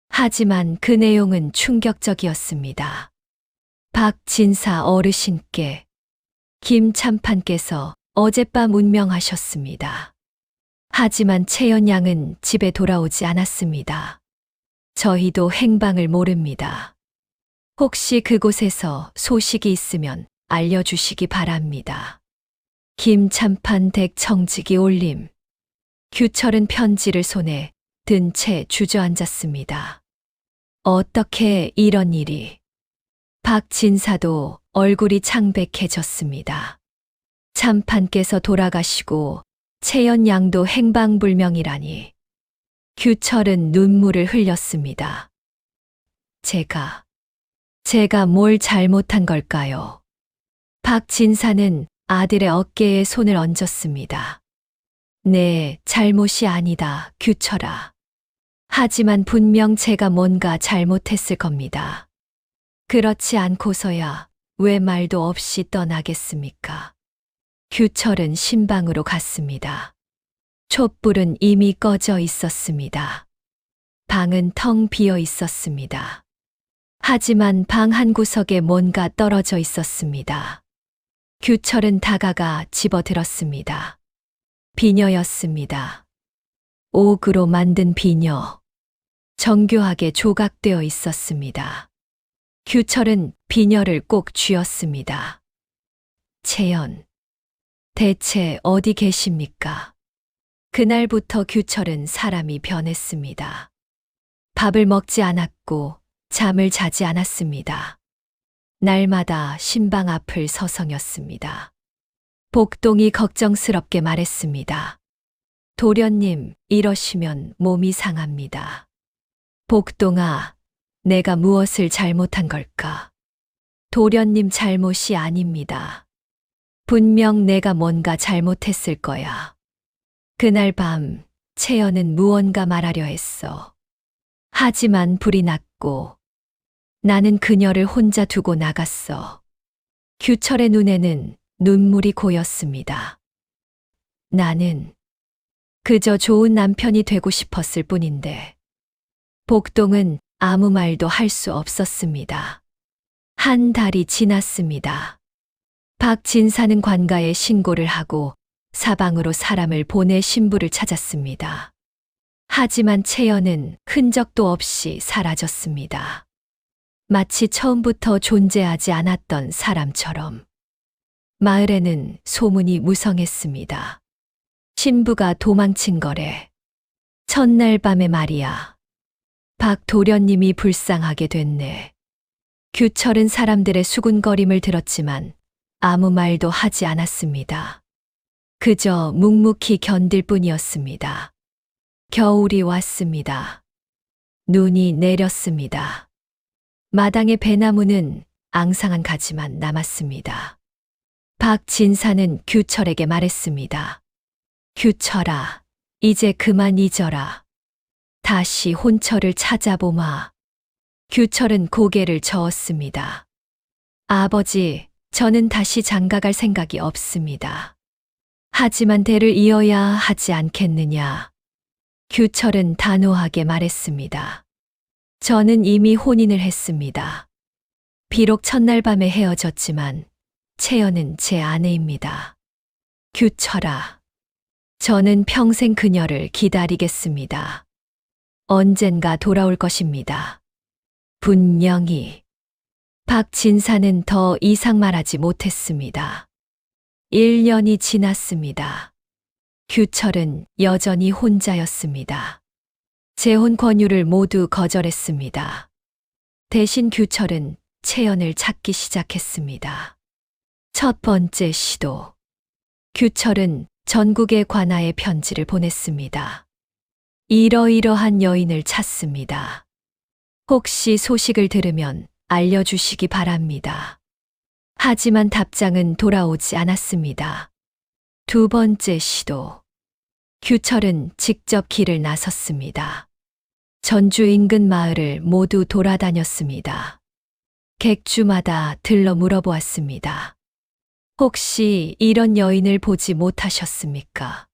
하지만 그 내용은 충격적이었습니다. 박진사 어르신께 김참판께서 어젯밤 운명하셨습니다. 하지만 채연 양은 집에 돌아오지 않았습니다. 저희도 행방을 모릅니다. 혹시 그곳에서 소식이 있으면 알려주시기 바랍니다. 김참판 댁 청지기 올림. 규철은 편지를 손에 든 채 주저앉았습니다. 어떻게 이런 일이? 박진사도 얼굴이 창백해졌습니다. 참판께서 돌아가시고 채연 양도 행방불명이라니. 규철은 눈물을 흘렸습니다. 제가 뭘 잘못한 걸까요? 박진사는 아들의 어깨에 손을 얹었습니다. 네, 잘못이 아니다, 규철아. 하지만 분명 제가 뭔가 잘못했을 겁니다. 그렇지 않고서야 왜 말도 없이 떠나겠습니까? 규철은 신방으로 갔습니다. 촛불은 이미 꺼져 있었습니다. 방은 텅 비어 있었습니다. 하지만 방 한 구석에 뭔가 떨어져 있었습니다. 규철은 다가가 집어들었습니다. 비녀였습니다. 옥으로 만든 비녀. 정교하게 조각되어 있었습니다. 규철은 비녀를 꼭 쥐었습니다. 채연, 대체 어디 계십니까? 그날부터 규철은 사람이 변했습니다. 밥을 먹지 않았고 잠을 자지 않았습니다. 날마다 신방 앞을 서성였습니다. 복동이 걱정스럽게 말했습니다. 도련님, 이러시면 몸이 상합니다. 복동아, 내가 무엇을 잘못한 걸까? 도련님 잘못이 아닙니다. 분명 내가 뭔가 잘못했을 거야. 그날 밤, 채연은 무언가 말하려 했어. 하지만 불이 났고, 나는 그녀를 혼자 두고 나갔어. 규철의 눈에는 눈물이 고였습니다. 나는 그저 좋은 남편이 되고 싶었을 뿐인데, 복동은 아무 말도 할 수 없었습니다. 한 달이 지났습니다. 박진사는 관가에 신고를 하고 사방으로 사람을 보내 신부를 찾았습니다. 하지만 채연은 흔적도 없이 사라졌습니다. 마치 처음부터 존재하지 않았던 사람처럼. 마을에는 소문이 무성했습니다. 신부가 도망친 거래. 첫날 밤에 말이야. 박 도련님이 불쌍하게 됐네. 규철은 사람들의 수군거림을 들었지만 아무 말도 하지 않았습니다. 그저 묵묵히 견딜 뿐이었습니다. 겨울이 왔습니다. 눈이 내렸습니다. 마당의 배나무는 앙상한 가지만 남았습니다. 박진사는 규철에게 말했습니다. 규철아, 이제 그만 잊어라. 다시 혼처를 찾아보마. 규철은 고개를 저었습니다. 아버지, 저는 다시 장가갈 생각이 없습니다. 하지만 대를 이어야 하지 않겠느냐. 규철은 단호하게 말했습니다. 저는 이미 혼인을 했습니다. 비록 첫날 밤에 헤어졌지만 채연은 제 아내입니다. 규철아, 저는 평생 그녀를 기다리겠습니다. 언젠가 돌아올 것입니다. 분명히. 박진사는 더 이상 말하지 못했습니다. 1년이 지났습니다. 규철은 여전히 혼자였습니다. 재혼 권유를 모두 거절했습니다. 대신 규철은 채연을 찾기 시작했습니다. 첫 번째 시도. 규철은 전국의 관아에 편지를 보냈습니다. 이러이러한 여인을 찾습니다. 혹시 소식을 들으면 알려주시기 바랍니다. 하지만 답장은 돌아오지 않았습니다. 두 번째 시도. 규철은 직접 길을 나섰습니다. 전주 인근 마을을 모두 돌아다녔습니다. 객주마다 들러 물어보았습니다. 혹시 이런 여인을 보지 못하셨습니까?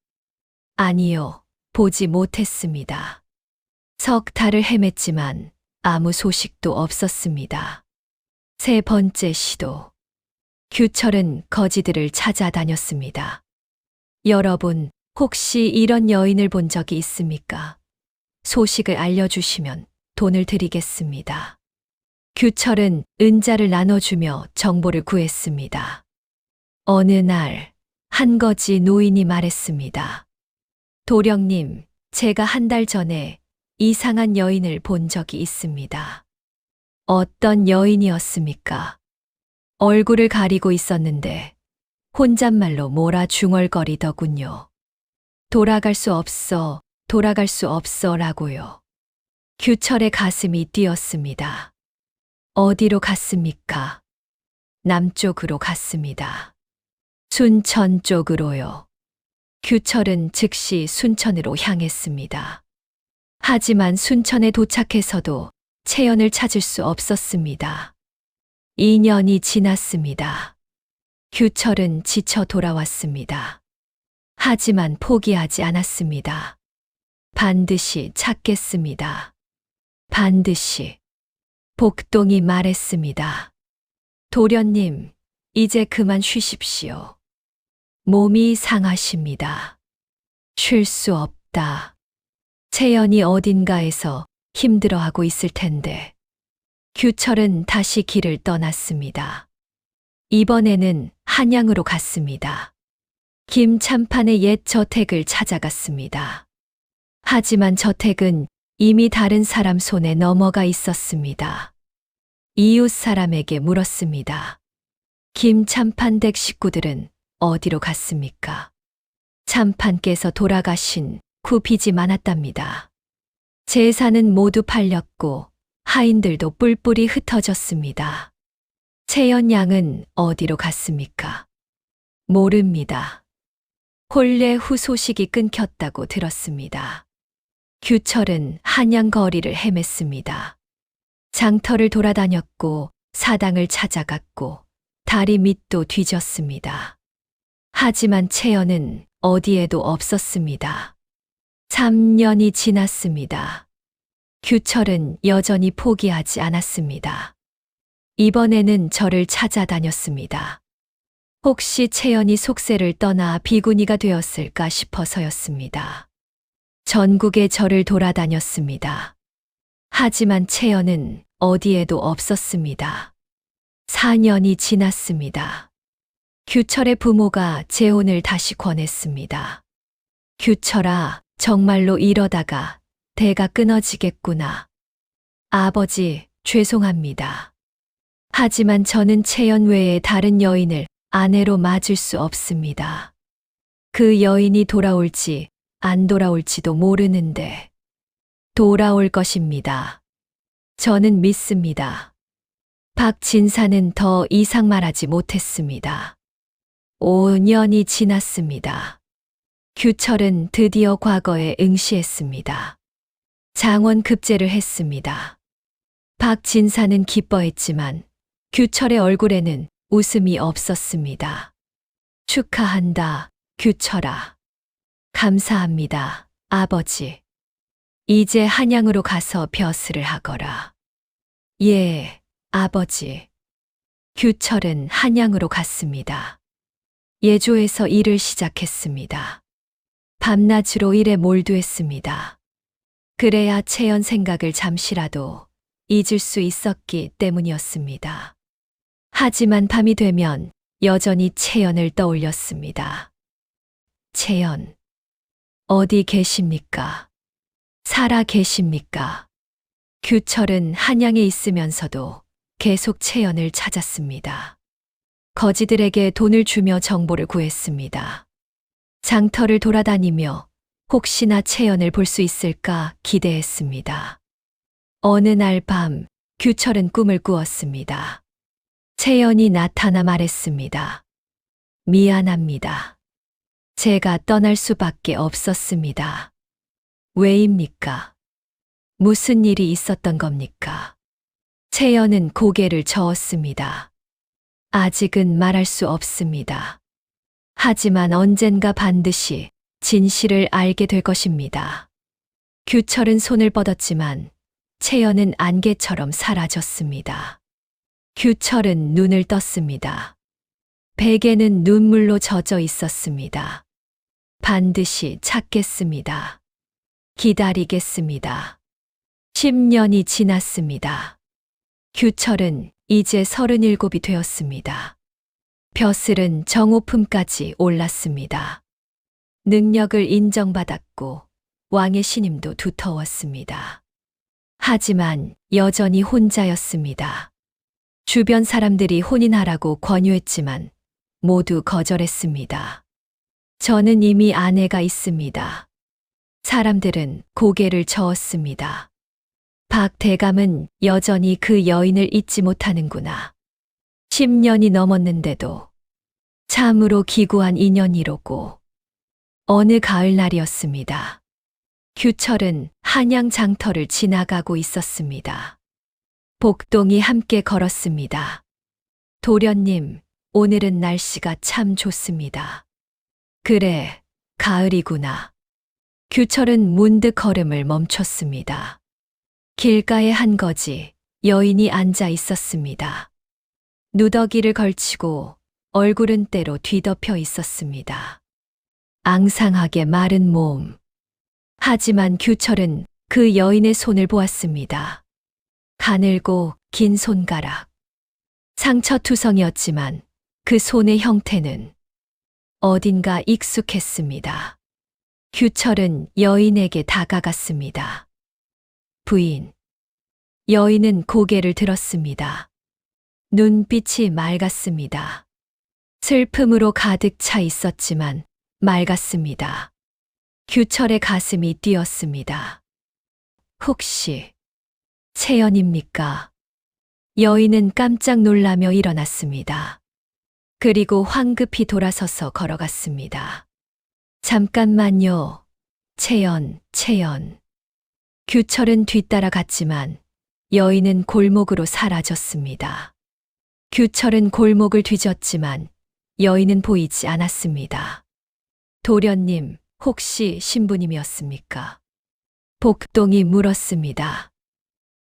아니요, 보지 못했습니다. 석 달을 헤맸지만 아무 소식도 없었습니다. 세 번째 시도. 규철은 거지들을 찾아다녔습니다. 여러분, 혹시 이런 여인을 본 적이 있습니까? 소식을 알려주시면 돈을 드리겠습니다. 규철은 은자를 나눠주며 정보를 구했습니다. 어느 날, 한 거지 노인이 말했습니다. 도령님, 제가 한 달 전에 이상한 여인을 본 적이 있습니다. 어떤 여인이었습니까? 얼굴을 가리고 있었는데 혼잣말로 뭐라 중얼거리더군요. 돌아갈 수 없어, 돌아갈 수 없어 라고요. 규철의 가슴이 뛰었습니다. 어디로 갔습니까? 남쪽으로 갔습니다. 순천 쪽으로요. 규철은 즉시 순천으로 향했습니다. 하지만 순천에 도착해서도 채연을 찾을 수 없었습니다. 2년이 지났습니다. 규철은 지쳐 돌아왔습니다. 하지만 포기하지 않았습니다. 반드시 찾겠습니다. 반드시. 복동이 말했습니다. 도련님, 이제 그만 쉬십시오. 몸이 상하십니다. 쉴 수 없다. 채연이 어딘가에서 힘들어하고 있을 텐데. 규철은 다시 길을 떠났습니다. 이번에는 한양으로 갔습니다. 김참판의 옛 저택을 찾아갔습니다. 하지만 저택은 이미 다른 사람 손에 넘어가 있었습니다. 이웃 사람에게 물었습니다. 김참판 댁 식구들은 어디로 갔습니까? 참판께서 돌아가신 후 빚이 많았답니다. 재산은 모두 팔렸고 하인들도 뿔뿔이 흩어졌습니다. 채연 양은 어디로 갔습니까? 모릅니다. 혼례 후 소식이 끊겼다고 들었습니다. 규철은 한양 거리를 헤맸습니다. 장터를 돌아다녔고 사당을 찾아갔고 다리 밑도 뒤졌습니다. 하지만 채연은 어디에도 없었습니다. 3년이 지났습니다. 규철은 여전히 포기하지 않았습니다. 이번에는 저를 찾아다녔습니다. 혹시 채연이 속세를 떠나 비구니가 되었을까 싶어서였습니다. 전국에 저를 돌아다녔습니다. 하지만 채연은 어디에도 없었습니다. 4년이 지났습니다. 규철의 부모가 재혼을 다시 권했습니다. 규철아, 정말로 이러다가 대가 끊어지겠구나. 아버지, 죄송합니다. 하지만 저는 채연 외에 다른 여인을 아내로 맞을 수 없습니다. 그 여인이 돌아올지 안 돌아올지도 모르는데 돌아올 것입니다. 저는 믿습니다. 박진사는 더 이상 말하지 못했습니다. 5년이 지났습니다. 규철은 드디어 과거에 응시했습니다. 장원급제를 했습니다. 박진사는 기뻐했지만 규철의 얼굴에는 웃음이 없었습니다. 축하한다, 규철아. 감사합니다, 아버지. 이제 한양으로 가서 벼슬을 하거라. 예, 아버지. 규철은 한양으로 갔습니다. 예조에서 일을 시작했습니다. 밤낮으로 일에 몰두했습니다. 그래야 채연 생각을 잠시라도 잊을 수 있었기 때문이었습니다. 하지만 밤이 되면 여전히 채연을 떠올렸습니다. 채연, 어디 계십니까? 살아 계십니까? 규철은 한양에 있으면서도 계속 채연을 찾았습니다. 거지들에게 돈을 주며 정보를 구했습니다. 장터를 돌아다니며 혹시나 채연을 볼 수 있을까 기대했습니다. 어느 날 밤 규철은 꿈을 꾸었습니다. 채연이 나타나 말했습니다. 미안합니다. 제가 떠날 수밖에 없었습니다. 왜입니까? 무슨 일이 있었던 겁니까? 채연은 고개를 저었습니다. 아직은 말할 수 없습니다. 하지만 언젠가 반드시 진실을 알게 될 것입니다. 규철은 손을 뻗었지만 채연은 안개처럼 사라졌습니다. 규철은 눈을 떴습니다. 베개는 눈물로 젖어 있었습니다. 반드시 찾겠습니다. 기다리겠습니다. 10년이 지났습니다. 규철은 이제 37이 되었습니다. 벼슬은 정오품까지 올랐습니다. 능력을 인정받았고 왕의 신임도 두터웠습니다. 하지만 여전히 혼자였습니다. 주변 사람들이 혼인하라고 권유했지만 모두 거절했습니다. 저는 이미 아내가 있습니다. 사람들은 고개를 저었습니다. 박 대감은 여전히 그 여인을 잊지 못하는구나. 10년이 넘었는데도 참으로 기구한 인연이로고. 어느 가을날이었습니다. 규철은 한양 장터를 지나가고 있었습니다. 복동이 함께 걸었습니다. 도련님, 오늘은 날씨가 참 좋습니다. 그래, 가을이구나. 규철은 문득 걸음을 멈췄습니다. 길가에 한 거지 여인이 앉아 있었습니다. 누더기를 걸치고 얼굴은 때로 뒤덮여 있었습니다. 앙상하게 마른 몸. 하지만 규철은 그 여인의 손을 보았습니다. 가늘고 긴 손가락. 상처투성이었지만 그 손의 형태는 어딘가 익숙했습니다. 규철은 여인에게 다가갔습니다. 부인. 여인은 고개를 들었습니다. 눈빛이 맑았습니다. 슬픔으로 가득 차 있었지만 맑았습니다. 규철의 가슴이 뛰었습니다. 혹시 채연입니까? 여인은 깜짝 놀라며 일어났습니다. 그리고 황급히 돌아서서 걸어갔습니다. 잠깐만요. 채연. 규철은 뒤따라갔지만 여인은 골목으로 사라졌습니다. 규철은 골목을 뒤졌지만 여인은 보이지 않았습니다. 도련님, 혹시 신부님이었습니까? 복동이 물었습니다.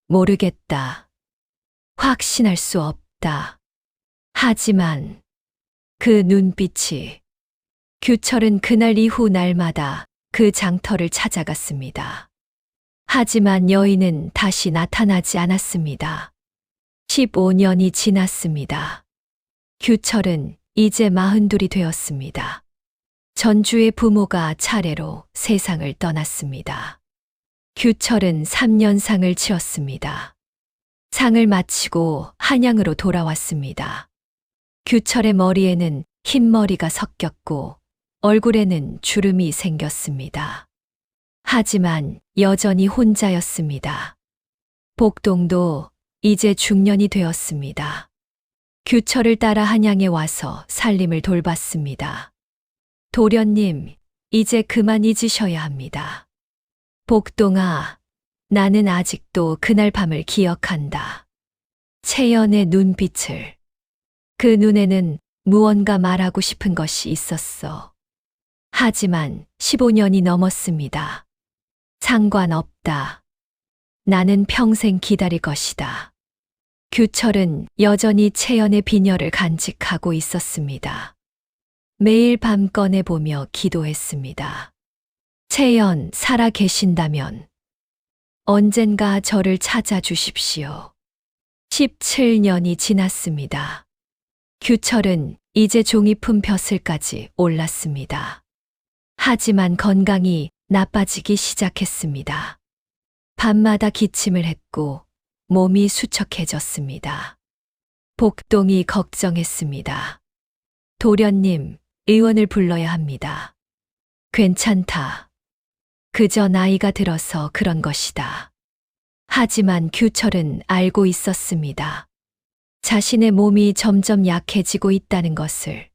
모르겠다. 확신할 수 없다. 하지만 그 눈빛이. 규철은 그날 이후 날마다 그 장터를 찾아갔습니다. 하지만 여인은 다시 나타나지 않았습니다. 15년이 지났습니다. 규철은 이제 42이 되었습니다. 전주의 부모가 차례로 세상을 떠났습니다. 규철은 3년상을 치렀습니다. 상을 마치고 한양으로 돌아왔습니다. 규철의 머리에는 흰머리가 섞였고 얼굴에는 주름이 생겼습니다. 하지만 여전히 혼자였습니다. 복동도 이제 중년이 되었습니다. 규철을 따라 한양에 와서 살림을 돌봤습니다. 도련님, 이제 그만 잊으셔야 합니다. 복동아, 나는 아직도 그날 밤을 기억한다. 채연의 눈빛을. 그 눈에는 무언가 말하고 싶은 것이 있었어. 하지만 15년이 넘었습니다. 상관없다. 나는 평생 기다릴 것이다. 규철은 여전히 채연의 비녀를 간직하고 있었습니다. 매일 밤 꺼내보며 기도했습니다. 채연, 살아 계신다면 언젠가 저를 찾아주십시오. 17년이 지났습니다. 규철은 이제 종이품 벼슬까지 올랐습니다. 하지만 건강이 나빠지기 시작했습니다. 밤마다 기침을 했고 몸이 수척해졌습니다. 복동이 걱정했습니다. 도련님, 의원을 불러야 합니다. 괜찮다. 그저 나이가 들어서 그런 것이다. 하지만 규철은 알고 있었습니다. 자신의 몸이 점점 약해지고 있다는 것을.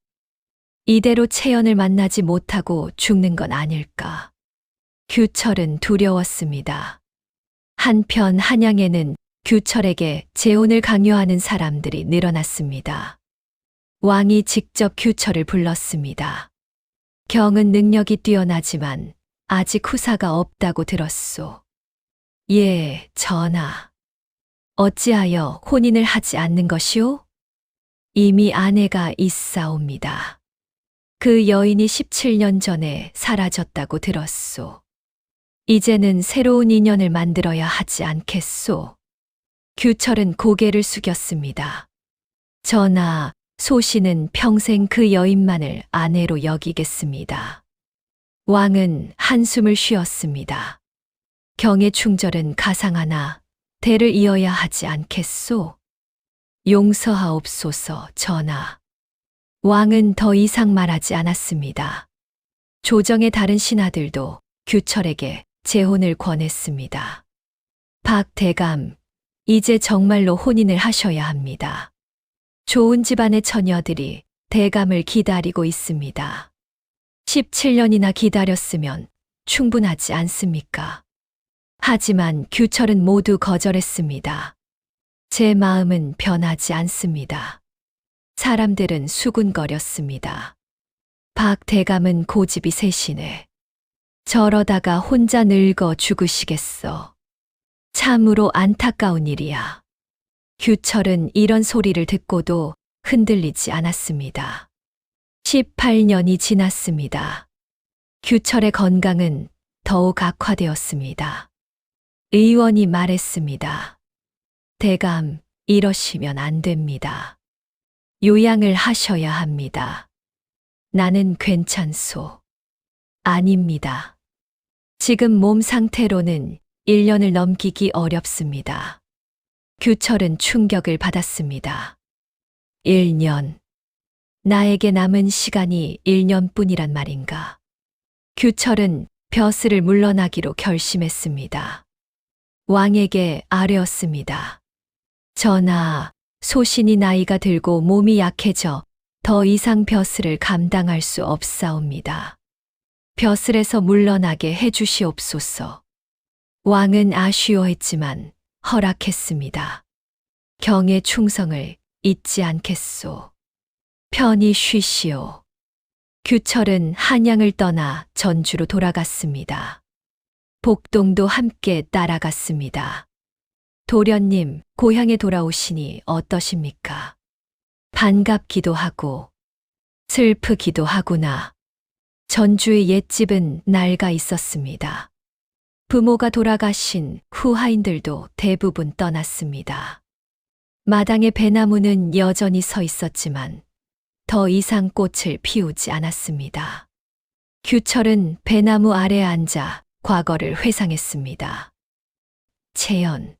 이대로 채연을 만나지 못하고 죽는 건 아닐까. 규철은 두려웠습니다. 한편 한양에는 규철에게 재혼을 강요하는 사람들이 늘어났습니다. 왕이 직접 규철을 불렀습니다. 경은 능력이 뛰어나지만 아직 후사가 없다고 들었소. 예, 전하. 어찌하여 혼인을 하지 않는 것이오? 이미 아내가 있사옵니다. 그 여인이 17년 전에 사라졌다고 들었소. 이제는 새로운 인연을 만들어야 하지 않겠소? 규철은 고개를 숙였습니다. 전하, 소신은 평생 그 여인만을 아내로 여기겠습니다. 왕은 한숨을 쉬었습니다. 경의 충절은 가상하나 대를 이어야 하지 않겠소? 용서하옵소서, 전하. 왕은 더 이상 말하지 않았습니다. 조정의 다른 신하들도 규철에게 재혼을 권했습니다. 박 대감, 이제 정말로 혼인을 하셔야 합니다. 좋은 집안의 처녀들이 대감을 기다리고 있습니다. 17년이나 기다렸으면 충분하지 않습니까? 하지만 규철은 모두 거절했습니다. 제 마음은 변하지 않습니다. 사람들은 수군거렸습니다. 박 대감은 고집이 세시네. 저러다가 혼자 늙어 죽으시겠어. 참으로 안타까운 일이야. 규철은 이런 소리를 듣고도 흔들리지 않았습니다. 18년이 지났습니다. 규철의 건강은 더욱 악화되었습니다. 의원이 말했습니다. 대감, 이러시면 안 됩니다. 요양을 하셔야 합니다. 나는 괜찮소. 아닙니다. 지금 몸 상태로는 1년을 넘기기 어렵습니다. 규철은 충격을 받았습니다. 1년. 나에게 남은 시간이 1년뿐이란 말인가. 규철은 벼슬을 물러나기로 결심했습니다. 왕에게 아뢰었습니다. 전하, 소신이 나이가 들고 몸이 약해져 더 이상 벼슬을 감당할 수 없사옵니다. 벼슬에서 물러나게 해주시옵소서. 왕은 아쉬워했지만 허락했습니다. 경의 충성을 잊지 않겠소. 편히 쉬시오. 규철은 한양을 떠나 전주로 돌아갔습니다. 복동도 함께 따라갔습니다. 도련님, 고향에 돌아오시니 어떠십니까? 반갑기도 하고 슬프기도 하구나. 전주의 옛집은 낡아 있었습니다. 부모가 돌아가신 후하인들도 대부분 떠났습니다. 마당의 배나무는 여전히 서 있었지만 더 이상 꽃을 피우지 않았습니다. 규철은 배나무 아래에 앉아 과거를 회상했습니다. 채연,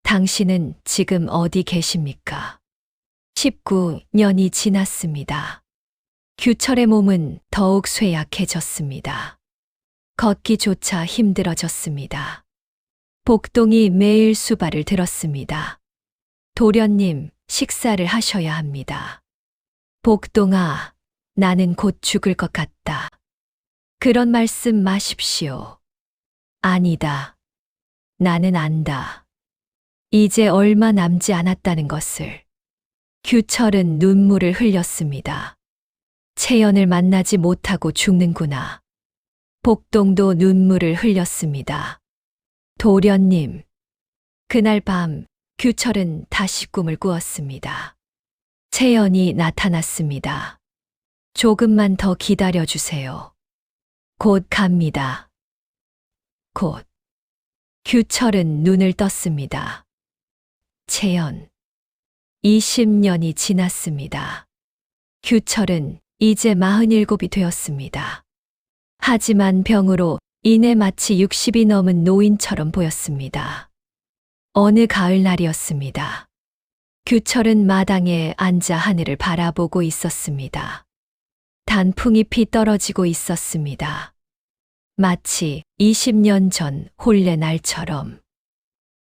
당신은 지금 어디 계십니까? 19년이 지났습니다. 규철의 몸은 더욱 쇠약해졌습니다. 걷기조차 힘들어졌습니다. 복동이 매일 수발을 들었습니다. 도련님, 식사를 하셔야 합니다. 복동아, 나는 곧 죽을 것 같다. 그런 말씀 마십시오. 아니다. 나는 안다. 이제 얼마 남지 않았다는 것을. 규철은 눈물을 흘렸습니다. 채연을 만나지 못하고 죽는구나. 복동도 눈물을 흘렸습니다. 도련님, 그날 밤 규철은 다시 꿈을 꾸었습니다. 채연이 나타났습니다. 조금만 더 기다려주세요. 곧 갑니다. 곧. 규철은 눈을 떴습니다. 채연. 20년이 지났습니다. 규철은 이제 47이 되었습니다. 하지만 병으로 인해 마치 60이 넘은 노인처럼 보였습니다. 어느 가을날이었습니다. 규철은 마당에 앉아 하늘을 바라보고 있었습니다. 단풍잎이 떨어지고 있었습니다. 마치 20년 전 혼례 날처럼.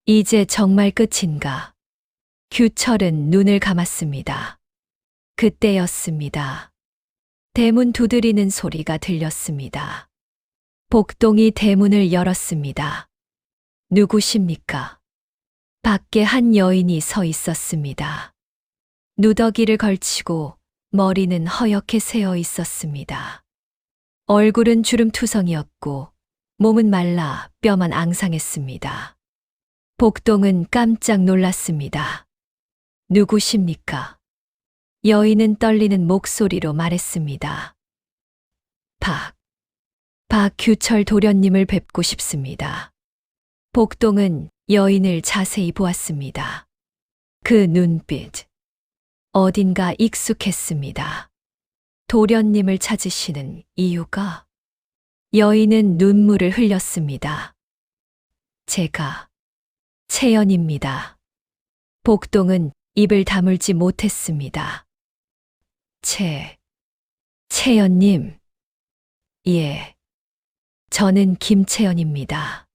이제 정말 끝인가? 규철은 눈을 감았습니다. 그때였습니다. 대문 두드리는 소리가 들렸습니다. 복동이 대문을 열었습니다. 누구십니까? 밖에 한 여인이 서 있었습니다. 누더기를 걸치고 머리는 허옇게 새어 있었습니다. 얼굴은 주름투성이었고 몸은 말라 뼈만 앙상했습니다. 복동은 깜짝 놀랐습니다. 누구십니까? 여인은 떨리는 목소리로 말했습니다. 박규철 도련님을 뵙고 싶습니다. 복동은 여인을 자세히 보았습니다. 그 눈빛, 어딘가 익숙했습니다. 도련님을 찾으시는 이유가? 여인은 눈물을 흘렸습니다. 제가 채연입니다. 복동은 입을 다물지 못했습니다. 채연님, 예. 저는 김채연입니다.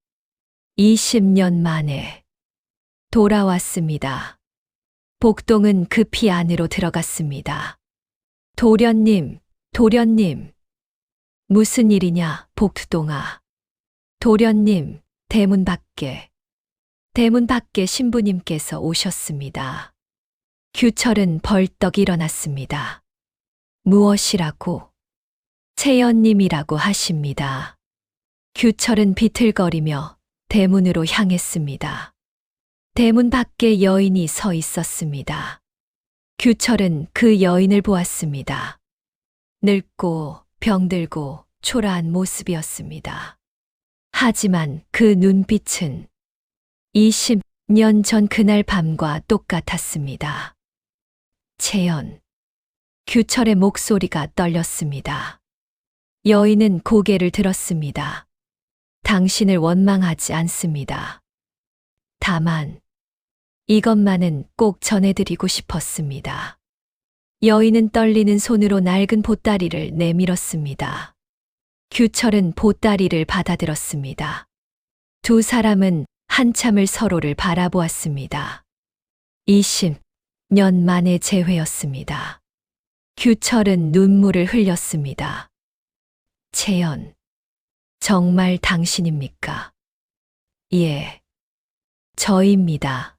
20년 만에 돌아왔습니다. 복동은 급히 안으로 들어갔습니다. 도련님, 도련님. 무슨 일이냐, 복동아. 도련님, 대문 밖에 신부님께서 오셨습니다. 규철은 벌떡 일어났습니다. 무엇이라고? 채연님이라고 하십니다. 규철은 비틀거리며 대문으로 향했습니다. 대문 밖에 여인이 서 있었습니다. 규철은 그 여인을 보았습니다. 늙고 병들고 초라한 모습이었습니다. 하지만 그 눈빛은 20년 전 그날 밤과 똑같았습니다. 채연. 규철의 목소리가 떨렸습니다. 여인은 고개를 들었습니다. 당신을 원망하지 않습니다. 다만 이것만은 꼭 전해드리고 싶었습니다. 여인은 떨리는 손으로 낡은 보따리를 내밀었습니다. 규철은 보따리를 받아들었습니다. 두 사람은 한참을 서로를 바라보았습니다. 20년 만의 재회였습니다. 규철은 눈물을 흘렸습니다. 채연, 정말 당신입니까? 예, 저입니다.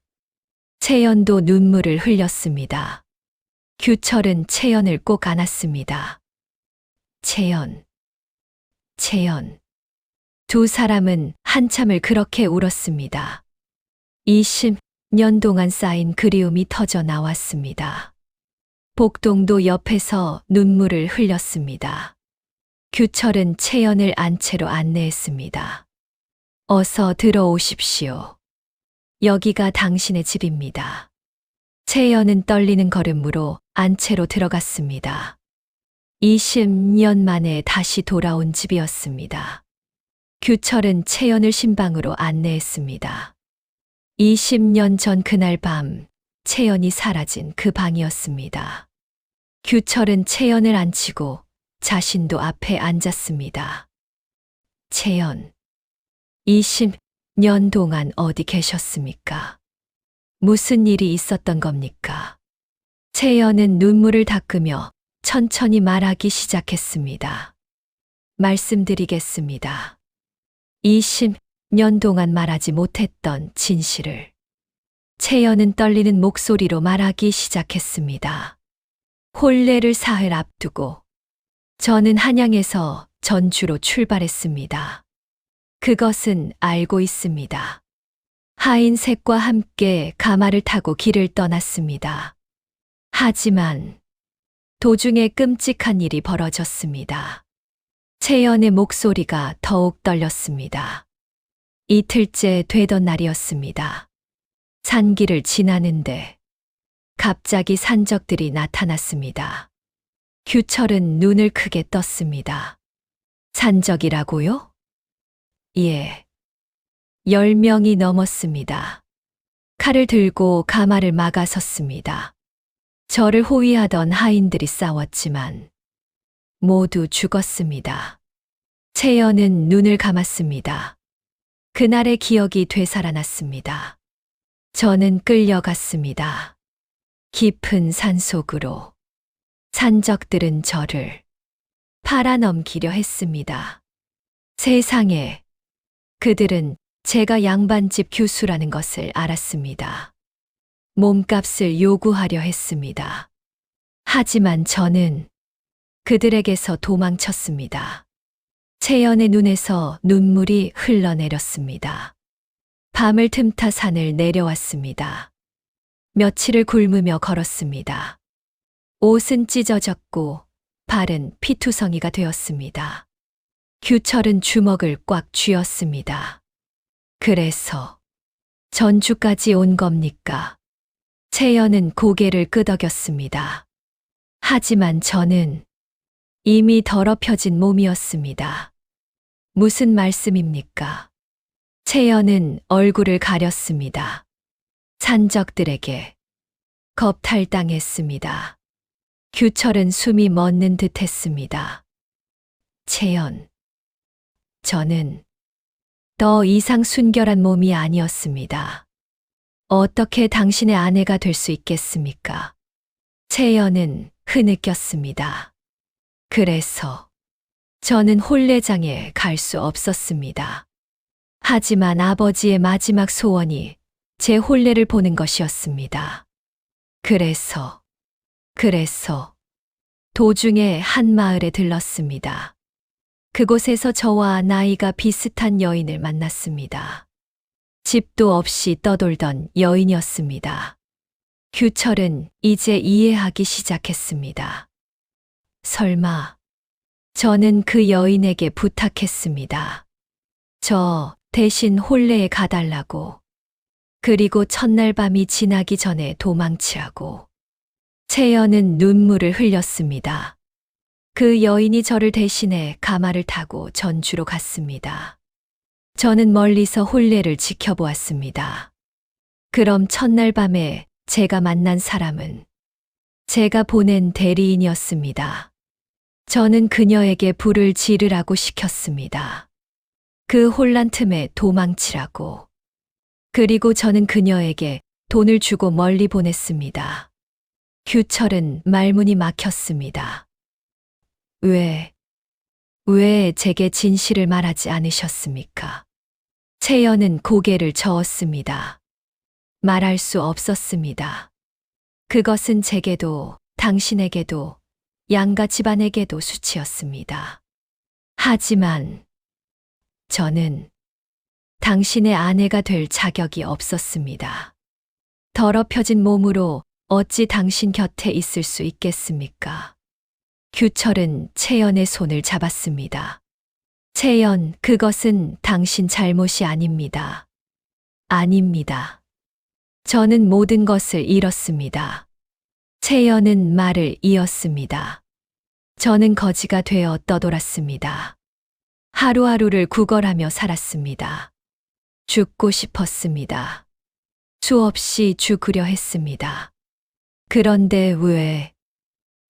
채연도 눈물을 흘렸습니다. 규철은 채연을 꼭 안았습니다. 채연, 채연. 두 사람은 한참을 그렇게 울었습니다. 20년 동안 쌓인 그리움이 터져 나왔습니다. 복동도 옆에서 눈물을 흘렸습니다. 규철은 채연을 안채로 안내했습니다. 어서 들어오십시오. 여기가 당신의 집입니다. 채연은 떨리는 걸음으로 안채로 들어갔습니다. 20년 만에 다시 돌아온 집이었습니다. 규철은 채연을 신방으로 안내했습니다. 20년 전 그날 밤 채연이 사라진 그 방이었습니다. 규철은 채연을 앉히고 자신도 앞에 앉았습니다. 채연, 20년 동안 어디 계셨습니까? 무슨 일이 있었던 겁니까? 채연은 눈물을 닦으며 천천히 말하기 시작했습니다. 말씀드리겠습니다. 20년 동안 말하지 못했던 진실을. 채연은 떨리는 목소리로 말하기 시작했습니다. 혼례를 사흘 앞두고 저는 한양에서 전주로 출발했습니다. 그것은 알고 있습니다. 하인색과 함께 가마를 타고 길을 떠났습니다. 하지만 도중에 끔찍한 일이 벌어졌습니다. 채연의 목소리가 더욱 떨렸습니다. 이틀째 되던 날이었습니다. 산길을 지나는데 갑자기 산적들이 나타났습니다. 규철은 눈을 크게 떴습니다. 산적이라고요? 예. 10명이 넘었습니다. 칼을 들고 가마를 막아섰습니다. 저를 호위하던 하인들이 싸웠지만 모두 죽었습니다. 채연은 눈을 감았습니다. 그날의 기억이 되살아났습니다. 저는 끌려갔습니다. 깊은 산속으로. 산적들은 저를 팔아넘기려 했습니다. 세상에, 그들은 제가 양반집 교수라는 것을 알았습니다. 몸값을 요구하려 했습니다. 하지만 저는 그들에게서 도망쳤습니다. 채연의 눈에서 눈물이 흘러내렸습니다. 밤을 틈타 산을 내려왔습니다. 며칠을 굶으며 걸었습니다. 옷은 찢어졌고 발은 피투성이가 되었습니다. 규철은 주먹을 꽉 쥐었습니다. 그래서 전주까지 온 겁니까? 채연은 고개를 끄덕였습니다. 하지만 저는 이미 더럽혀진 몸이었습니다. 무슨 말씀입니까? 채연은 얼굴을 가렸습니다. 산적들에게 겁탈당했습니다. 규철은 숨이 멎는 듯 했습니다. 채연. 저는 더 이상 순결한 몸이 아니었습니다. 어떻게 당신의 아내가 될 수 있겠습니까? 채연은 흐느꼈습니다. 그래서 저는 혼례장에 갈 수 없었습니다. 하지만 아버지의 마지막 소원이 제 혼례를 보는 것이었습니다. 그래서 도중에 한 마을에 들렀습니다. 그곳에서 저와 나이가 비슷한 여인을 만났습니다. 집도 없이 떠돌던 여인이었습니다. 규철은 이제 이해하기 시작했습니다. 설마, 저는 그 여인에게 부탁했습니다. 저 대신 혼례에 가달라고. 그리고 첫날 밤이 지나기 전에 도망치라고. 채연은 눈물을 흘렸습니다. 그 여인이 저를 대신해 가마를 타고 전주로 갔습니다. 저는 멀리서 혼례를 지켜보았습니다. 그럼 첫날 밤에 제가 만난 사람은 제가 보낸 대리인이었습니다. 저는 그녀에게 불을 지르라고 시켰습니다. 그 혼란 틈에 도망치라고. 그리고 저는 그녀에게 돈을 주고 멀리 보냈습니다. 규철은 말문이 막혔습니다. 왜 제게 진실을 말하지 않으셨습니까? 채연은 고개를 저었습니다. 말할 수 없었습니다. 그것은 제게도 당신에게도 양가 집안에게도 수치였습니다. 하지만 저는 당신의 아내가 될 자격이 없었습니다. 더럽혀진 몸으로 어찌 당신 곁에 있을 수 있겠습니까? 규철은 채연의 손을 잡았습니다. 채연, 그것은 당신 잘못이 아닙니다. 아닙니다. 저는 모든 것을 잃었습니다. 채연은 말을 이었습니다. 저는 거지가 되어 떠돌았습니다. 하루하루를 구걸하며 살았습니다. 죽고 싶었습니다. 수없이 죽으려 했습니다. 그런데 왜?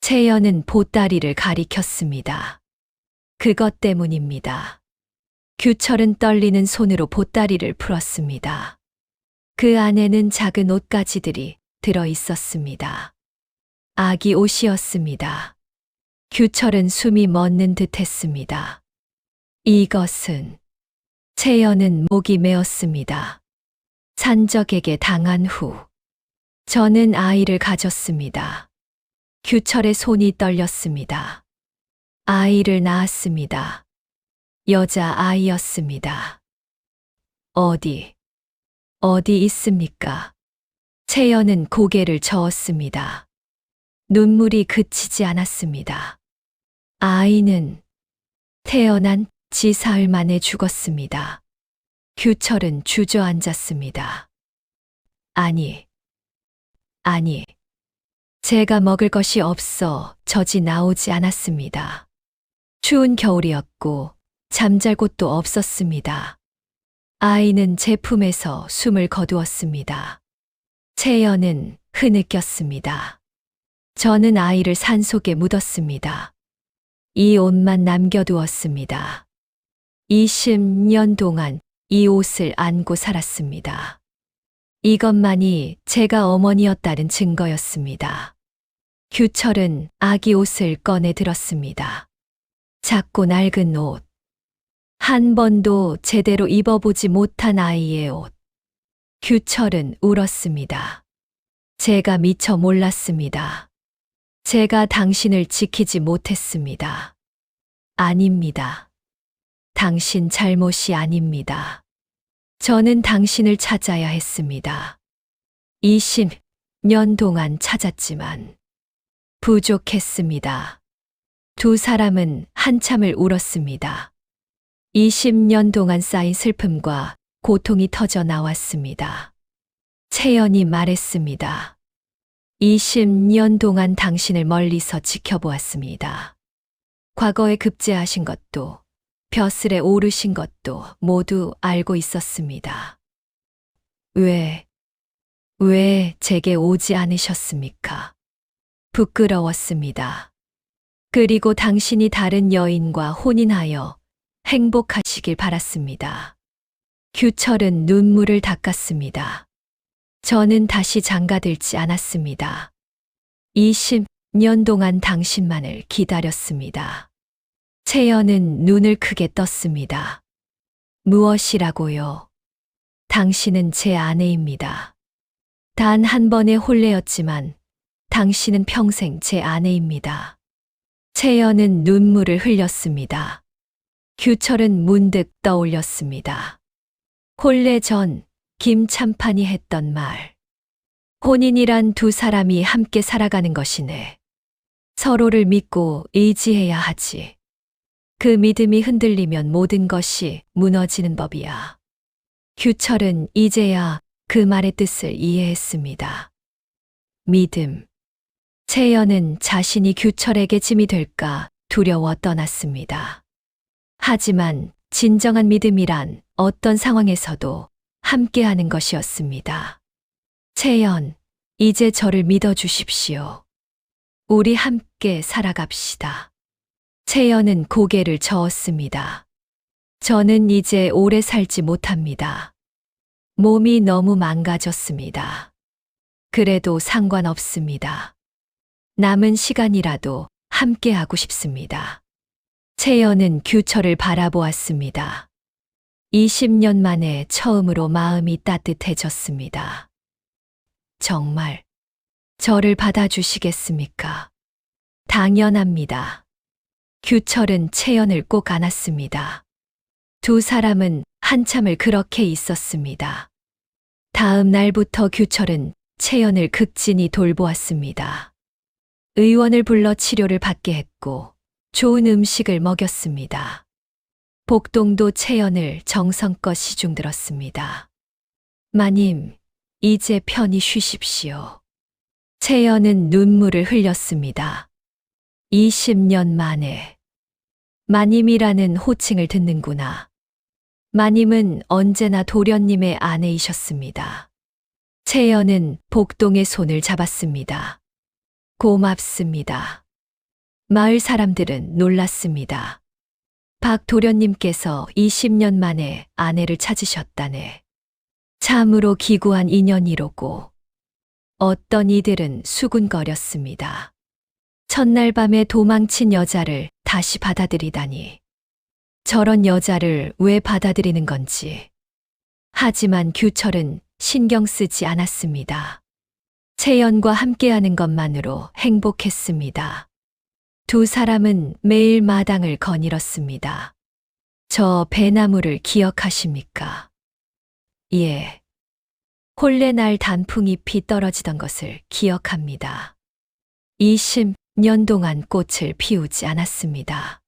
채연은 보따리를 가리켰습니다. 그것 때문입니다. 규철은 떨리는 손으로 보따리를 풀었습니다. 그 안에는 작은 옷가지들이 들어 있었습니다. 아기 옷이었습니다. 규철은 숨이 멎는 듯 했습니다. 이것은 채연은 목이 메었습니다. 산적에게 당한 후 저는 아이를 가졌습니다. 규철의 손이 떨렸습니다. 아이를 낳았습니다. 여자아이였습니다. 어디 있습니까? 채연은 고개를 저었습니다. 눈물이 그치지 않았습니다. 아이는 태어난 지 사흘 만에 죽었습니다. 규철은 주저앉았습니다. 아니. 제가 먹을 것이 없어 젖이 나오지 않았습니다. 추운 겨울이었고 잠잘 곳도 없었습니다. 아이는 제 품에서 숨을 거두었습니다. 채연은 흐느꼈습니다. 저는 아이를 산속에 묻었습니다. 이 옷만 남겨두었습니다. 20년 동안 이 옷을 안고 살았습니다. 이것만이 제가 어머니였다는 증거였습니다. 규철은 아기 옷을 꺼내 들었습니다. 작고 낡은 옷. 한 번도 제대로 입어보지 못한 아이의 옷. 규철은 울었습니다. 제가 미처 몰랐습니다. 제가 당신을 지키지 못했습니다. 아닙니다. 당신 잘못이 아닙니다. 저는 당신을 찾아야 했습니다. 20년 동안 찾았지만 부족했습니다. 두 사람은 한참을 울었습니다. 20년 동안 쌓인 슬픔과 고통이 터져 나왔습니다. 채연이 말했습니다. 20년 동안 당신을 멀리서 지켜보았습니다. 과거에 급제하신 것도 벼슬에 오르신 것도 모두 알고 있었습니다. 왜 제게 오지 않으셨습니까? 부끄러웠습니다. 그리고 당신이 다른 여인과 혼인하여 행복하시길 바랐습니다. 규철은 눈물을 닦았습니다. 저는 다시 장가들지 않았습니다. 20년 동안 당신만을 기다렸습니다. 채연은 눈을 크게 떴습니다. 무엇이라고요? 당신은 제 아내입니다. 단 한 번의 혼례였지만 당신은 평생 제 아내입니다. 채연은 눈물을 흘렸습니다. 규철은 문득 떠올렸습니다. 혼례 전 김참판이 했던 말. 혼인이란 두 사람이 함께 살아가는 것이네. 서로를 믿고 의지해야 하지. 그 믿음이 흔들리면 모든 것이 무너지는 법이야. 규철은 이제야 그 말의 뜻을 이해했습니다. 믿음. 채연은 자신이 규철에게 짐이 될까 두려워 떠났습니다. 하지만 진정한 믿음이란 어떤 상황에서도 함께하는 것이었습니다. 채연, 이제 저를 믿어주십시오. 우리 함께 살아갑시다. 채연은 고개를 저었습니다. 저는 이제 오래 살지 못합니다. 몸이 너무 망가졌습니다. 그래도 상관없습니다. 남은 시간이라도 함께하고 싶습니다. 채연은 규철을 바라보았습니다. 20년 만에 처음으로 마음이 따뜻해졌습니다. 정말 저를 받아주시겠습니까? 당연합니다. 규철은 채연을 꼭 안았습니다. 두 사람은 한참을 그렇게 있었습니다. 다음 날부터 규철은 채연을 극진히 돌보았습니다. 의원을 불러 치료를 받게 했고 좋은 음식을 먹였습니다. 복동도 채연을 정성껏 시중들었습니다. 마님, 이제 편히 쉬십시오. 채연은 눈물을 흘렸습니다. 20년 만에 마님이라는 호칭을 듣는구나. 마님은 언제나 도련님의 아내이셨습니다. 채연은 복동의 손을 잡았습니다. 고맙습니다. 마을 사람들은 놀랐습니다. 박 도련님께서 20년 만에 아내를 찾으셨다네. 참으로 기구한 인연이로고. 어떤 이들은 수군거렸습니다. 첫날 밤에 도망친 여자를 다시 받아들이다니. 저런 여자를 왜 받아들이는 건지. 하지만 규철은 신경 쓰지 않았습니다. 채연과 함께하는 것만으로 행복했습니다. 두 사람은 매일 마당을 거닐었습니다. 저 배나무를 기억하십니까? 예. 혼례 날 단풍잎이 떨어지던 것을 기억합니다. 20년 동안 꽃을 피우지 않았습니다.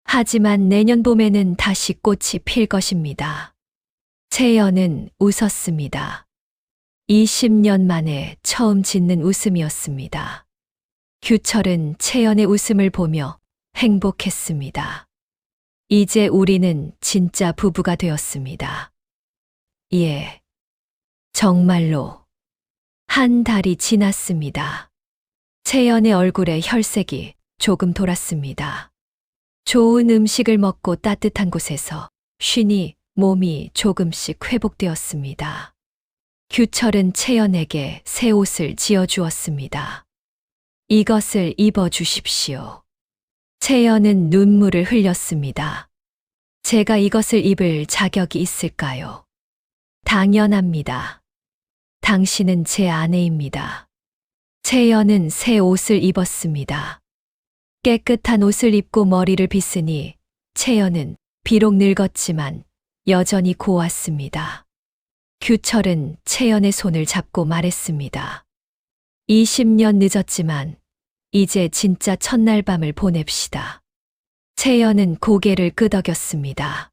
하지만 내년 봄에는 다시 꽃이 필 것입니다. 채연은 웃었습니다. 20년 만에 처음 짓는 웃음이었습니다. 규철은 채연의 웃음을 보며 행복했습니다. 이제 우리는 진짜 부부가 되었습니다. 예. 정말로. 한 달이 지났습니다. 채연의 얼굴에 혈색이 조금 돌았습니다. 좋은 음식을 먹고 따뜻한 곳에서 쉬니 몸이 조금씩 회복되었습니다. 규철은 채연에게 새 옷을 지어주었습니다. 이것을 입어주십시오. 채연은 눈물을 흘렸습니다. 제가 이것을 입을 자격이 있을까요? 당연합니다. 당신은 제 아내입니다. 채연은 새 옷을 입었습니다. 깨끗한 옷을 입고 머리를 빗으니 채연은 비록 늙었지만 여전히 고왔습니다. 규철은 채연의 손을 잡고 말했습니다. 20년 늦었지만 이제 진짜 첫날 밤을 보냅시다. 채연은 고개를 끄덕였습니다.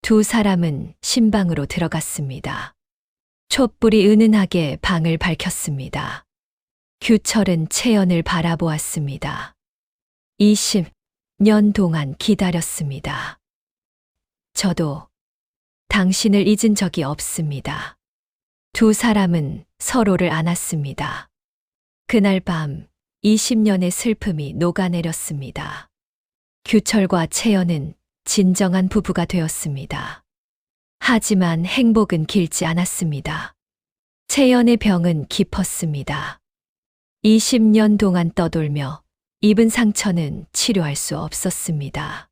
두 사람은 신방으로 들어갔습니다. 촛불이 은은하게 방을 밝혔습니다. 규철은 채연을 바라보았습니다. 20년 동안 기다렸습니다. 저도 당신을 잊은 적이 없습니다. 두 사람은 서로를 안았습니다. 그날 밤 20년의 슬픔이 녹아내렸습니다. 규철과 채연은 진정한 부부가 되었습니다. 하지만 행복은 길지 않았습니다. 채연의 병은 깊었습니다. 20년 동안 떠돌며 입은 상처는 치료할 수 없었습니다.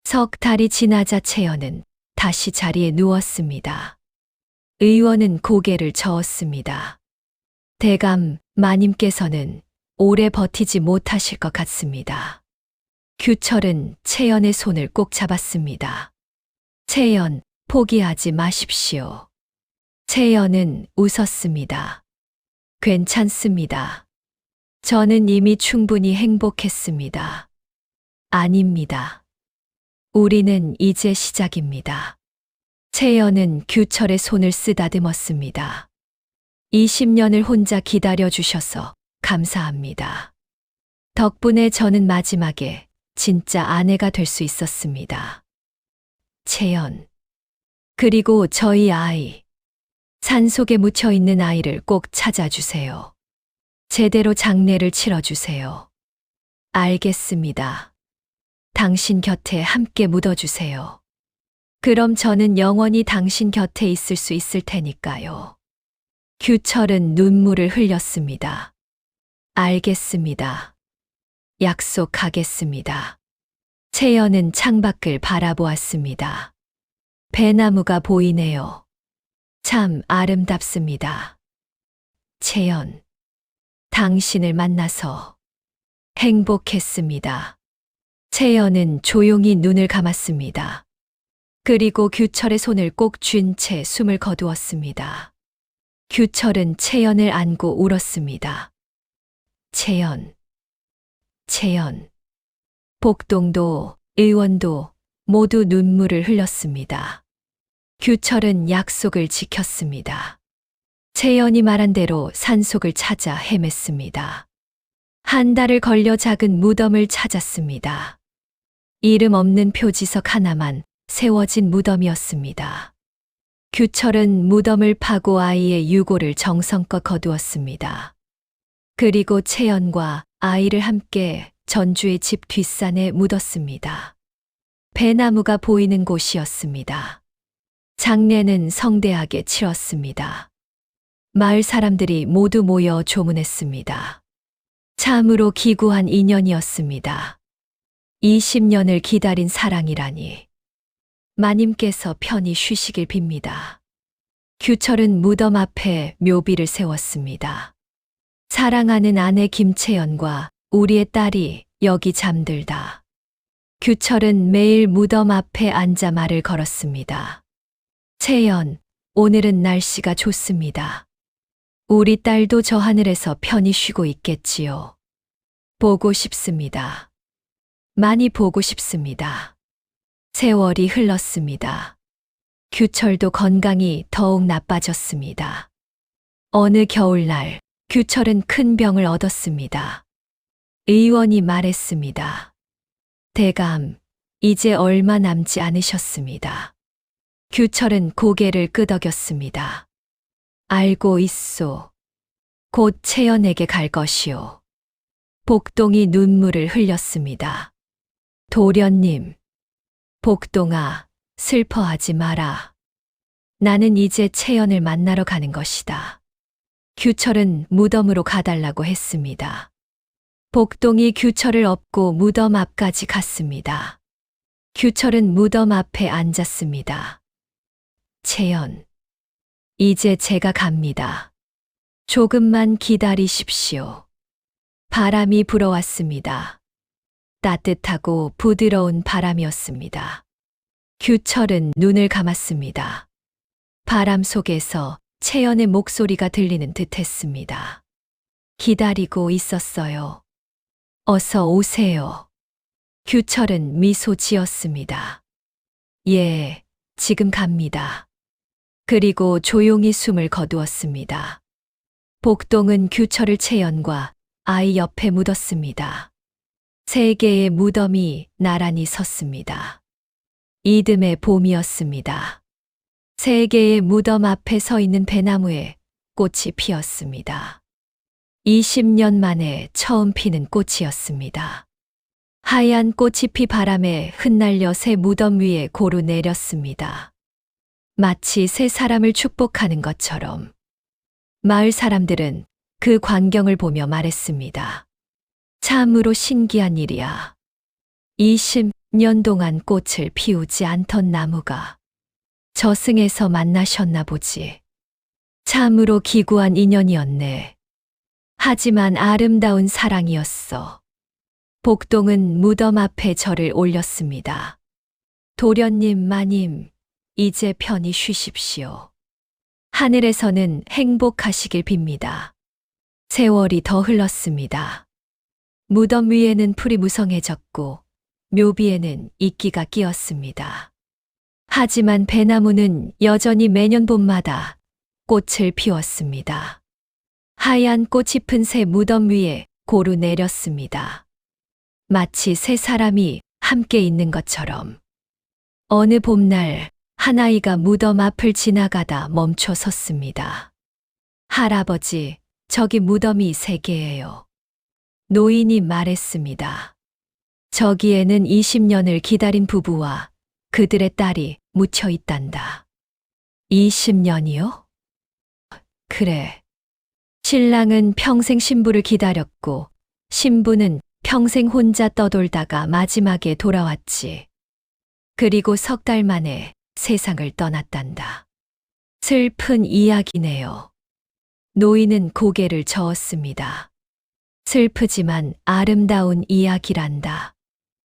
석 달이 지나자 채연은 다시 자리에 누웠습니다. 의원은 고개를 저었습니다. 대감 마님께서는 오래 버티지 못하실 것 같습니다. 규철은 채연의 손을 꼭 잡았습니다. 채연, 포기하지 마십시오. 채연은 웃었습니다. 괜찮습니다. 저는 이미 충분히 행복했습니다. 아닙니다. 우리는 이제 시작입니다. 채연은 규철의 손을 쓰다듬었습니다. 20년을 혼자 기다려주셔서 감사합니다. 덕분에 저는 마지막에 진짜 아내가 될 수 있었습니다. 채연. 그리고 저희 아이. 산속에 묻혀 있는 아이를 꼭 찾아주세요. 제대로 장례를 치러주세요. 알겠습니다. 당신 곁에 함께 묻어주세요. 그럼 저는 영원히 당신 곁에 있을 수 있을 테니까요. 규철은 눈물을 흘렸습니다. 알겠습니다. 약속하겠습니다. 채연은 창밖을 바라보았습니다. 배나무가 보이네요. 참 아름답습니다. 채연, 당신을 만나서 행복했습니다. 채연은 조용히 눈을 감았습니다. 그리고 규철의 손을 꼭 쥔 채 숨을 거두었습니다. 규철은 채연을 안고 울었습니다. 채연, 채연. 복동도, 의원도 모두 눈물을 흘렸습니다. 규철은 약속을 지켰습니다. 채연이 말한 대로 산속을 찾아 헤맸습니다. 한 달을 걸려 작은 무덤을 찾았습니다. 이름 없는 표지석 하나만 세워진 무덤이었습니다. 규철은 무덤을 파고 아이의 유골을 정성껏 거두었습니다. 그리고 채연과 아이를 함께 전주의 집 뒷산에 묻었습니다. 배나무가 보이는 곳이었습니다. 장례는 성대하게 치렀습니다. 마을 사람들이 모두 모여 조문했습니다. 참으로 기구한 인연이었습니다. 20년을 기다린 사랑이라니. 마님께서 편히 쉬시길 빕니다. 규철은 무덤 앞에 묘비를 세웠습니다. 사랑하는 아내 김채연과 우리의 딸이 여기 잠들다. 규철은 매일 무덤 앞에 앉아 말을 걸었습니다. 채연, 오늘은 날씨가 좋습니다. 우리 딸도 저 하늘에서 편히 쉬고 있겠지요. 보고 싶습니다. 많이 보고 싶습니다. 세월이 흘렀습니다. 규철도 건강이 더욱 나빠졌습니다. 어느 겨울날 규철은 큰 병을 얻었습니다. 의원이 말했습니다. 대감, 이제 얼마 남지 않으셨습니다. 규철은 고개를 끄덕였습니다. 알고 있소. 곧 채연에게 갈 것이오. 복동이 눈물을 흘렸습니다. 도련님, 복동아, 슬퍼하지 마라. 나는 이제 채연을 만나러 가는 것이다. 규철은 무덤으로 가달라고 했습니다. 복동이 규철을 업고 무덤 앞까지 갔습니다. 규철은 무덤 앞에 앉았습니다. 채연, 이제 제가 갑니다. 조금만 기다리십시오. 바람이 불어왔습니다. 따뜻하고 부드러운 바람이었습니다. 규철은 눈을 감았습니다. 바람 속에서 채연의 목소리가 들리는 듯 했습니다. 기다리고 있었어요. 어서 오세요. 규철은 미소 지었습니다. 예, 지금 갑니다. 그리고 조용히 숨을 거두었습니다. 복동은 규철을 채연과 아이 옆에 묻었습니다. 세 개의 무덤이 나란히 섰습니다. 이듬해 봄이었습니다. 세 개의 무덤 앞에 서 있는 배나무에 꽃이 피었습니다. 20년 만에 처음 피는 꽃이었습니다. 하얀 꽃이 피 바람에 흩날려 새 무덤 위에 고루 내렸습니다. 마치 새 사람을 축복하는 것처럼. 마을 사람들은 그 광경을 보며 말했습니다. 참으로 신기한 일이야. 20년 동안 꽃을 피우지 않던 나무가 저승에서 만나셨나 보지. 참으로 기구한 인연이었네. 하지만 아름다운 사랑이었어. 복동은 무덤 앞에 절을 올렸습니다. 도련님, 마님, 이제 편히 쉬십시오. 하늘에서는 행복하시길 빕니다. 세월이 더 흘렀습니다. 무덤 위에는 풀이 무성해졌고 묘비에는 이끼가 끼었습니다. 하지만 배나무는 여전히 매년 봄마다 꽃을 피웠습니다. 하얀 꽃이 핀 새 무덤 위에 고루 내렸습니다. 마치 세 사람이 함께 있는 것처럼. 어느 봄날 한 아이가 무덤 앞을 지나가다 멈춰 섰습니다. 할아버지, 저기 무덤이 3개예요. 노인이 말했습니다. 저기에는 20년을 기다린 부부와 그들의 딸이 묻혀 있단다. 20년이요? 그래. 신랑은 평생 신부를 기다렸고 신부는 평생 혼자 떠돌다가 마지막에 돌아왔지. 그리고 3달 만에 세상을 떠났단다. 슬픈 이야기네요. 노인은 고개를 저었습니다. 슬프지만 아름다운 이야기란다.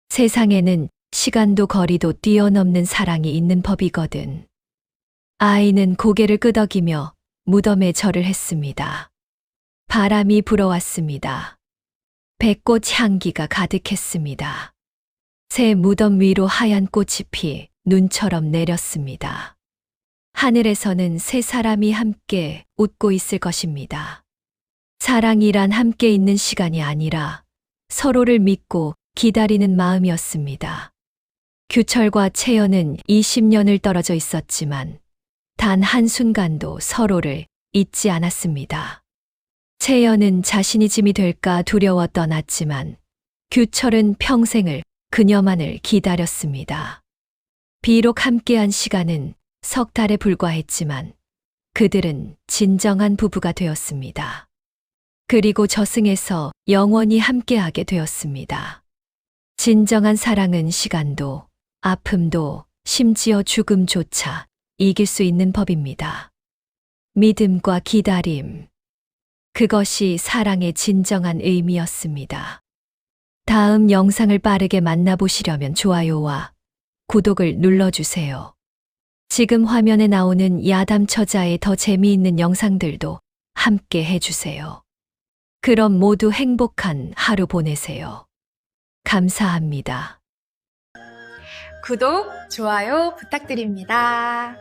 세상에는 시간도 거리도 뛰어넘는 사랑이 있는 법이거든. 아이는 고개를 끄덕이며 무덤에 절을 했습니다. 바람이 불어왔습니다. 백꽃 향기가 가득했습니다. 새 무덤 위로 하얀 꽃이 피 눈처럼 내렸습니다. 하늘에서는 세 사람이 함께 웃고 있을 것입니다. 사랑이란 함께 있는 시간이 아니라 서로를 믿고 기다리는 마음이었습니다. 규철과 채연은 20년을 떨어져 있었지만 단 한순간도 서로를 잊지 않았습니다. 채연은 자신이 짐이 될까 두려워 떠났지만 규철은 평생을 그녀만을 기다렸습니다. 비록 함께한 시간은 3달에 불과했지만 그들은 진정한 부부가 되었습니다. 그리고 저승에서 영원히 함께하게 되었습니다. 진정한 사랑은 시간도, 아픔도, 심지어 죽음조차 이길 수 있는 법입니다. 믿음과 기다림. 그것이 사랑의 진정한 의미였습니다. 다음 영상을 빠르게 만나보시려면 좋아요와 구독을 눌러주세요. 지금 화면에 나오는 야담처자의 더 재미있는 영상들도 함께 해주세요. 그럼 모두 행복한 하루 보내세요. 감사합니다. 구독, 좋아요 부탁드립니다.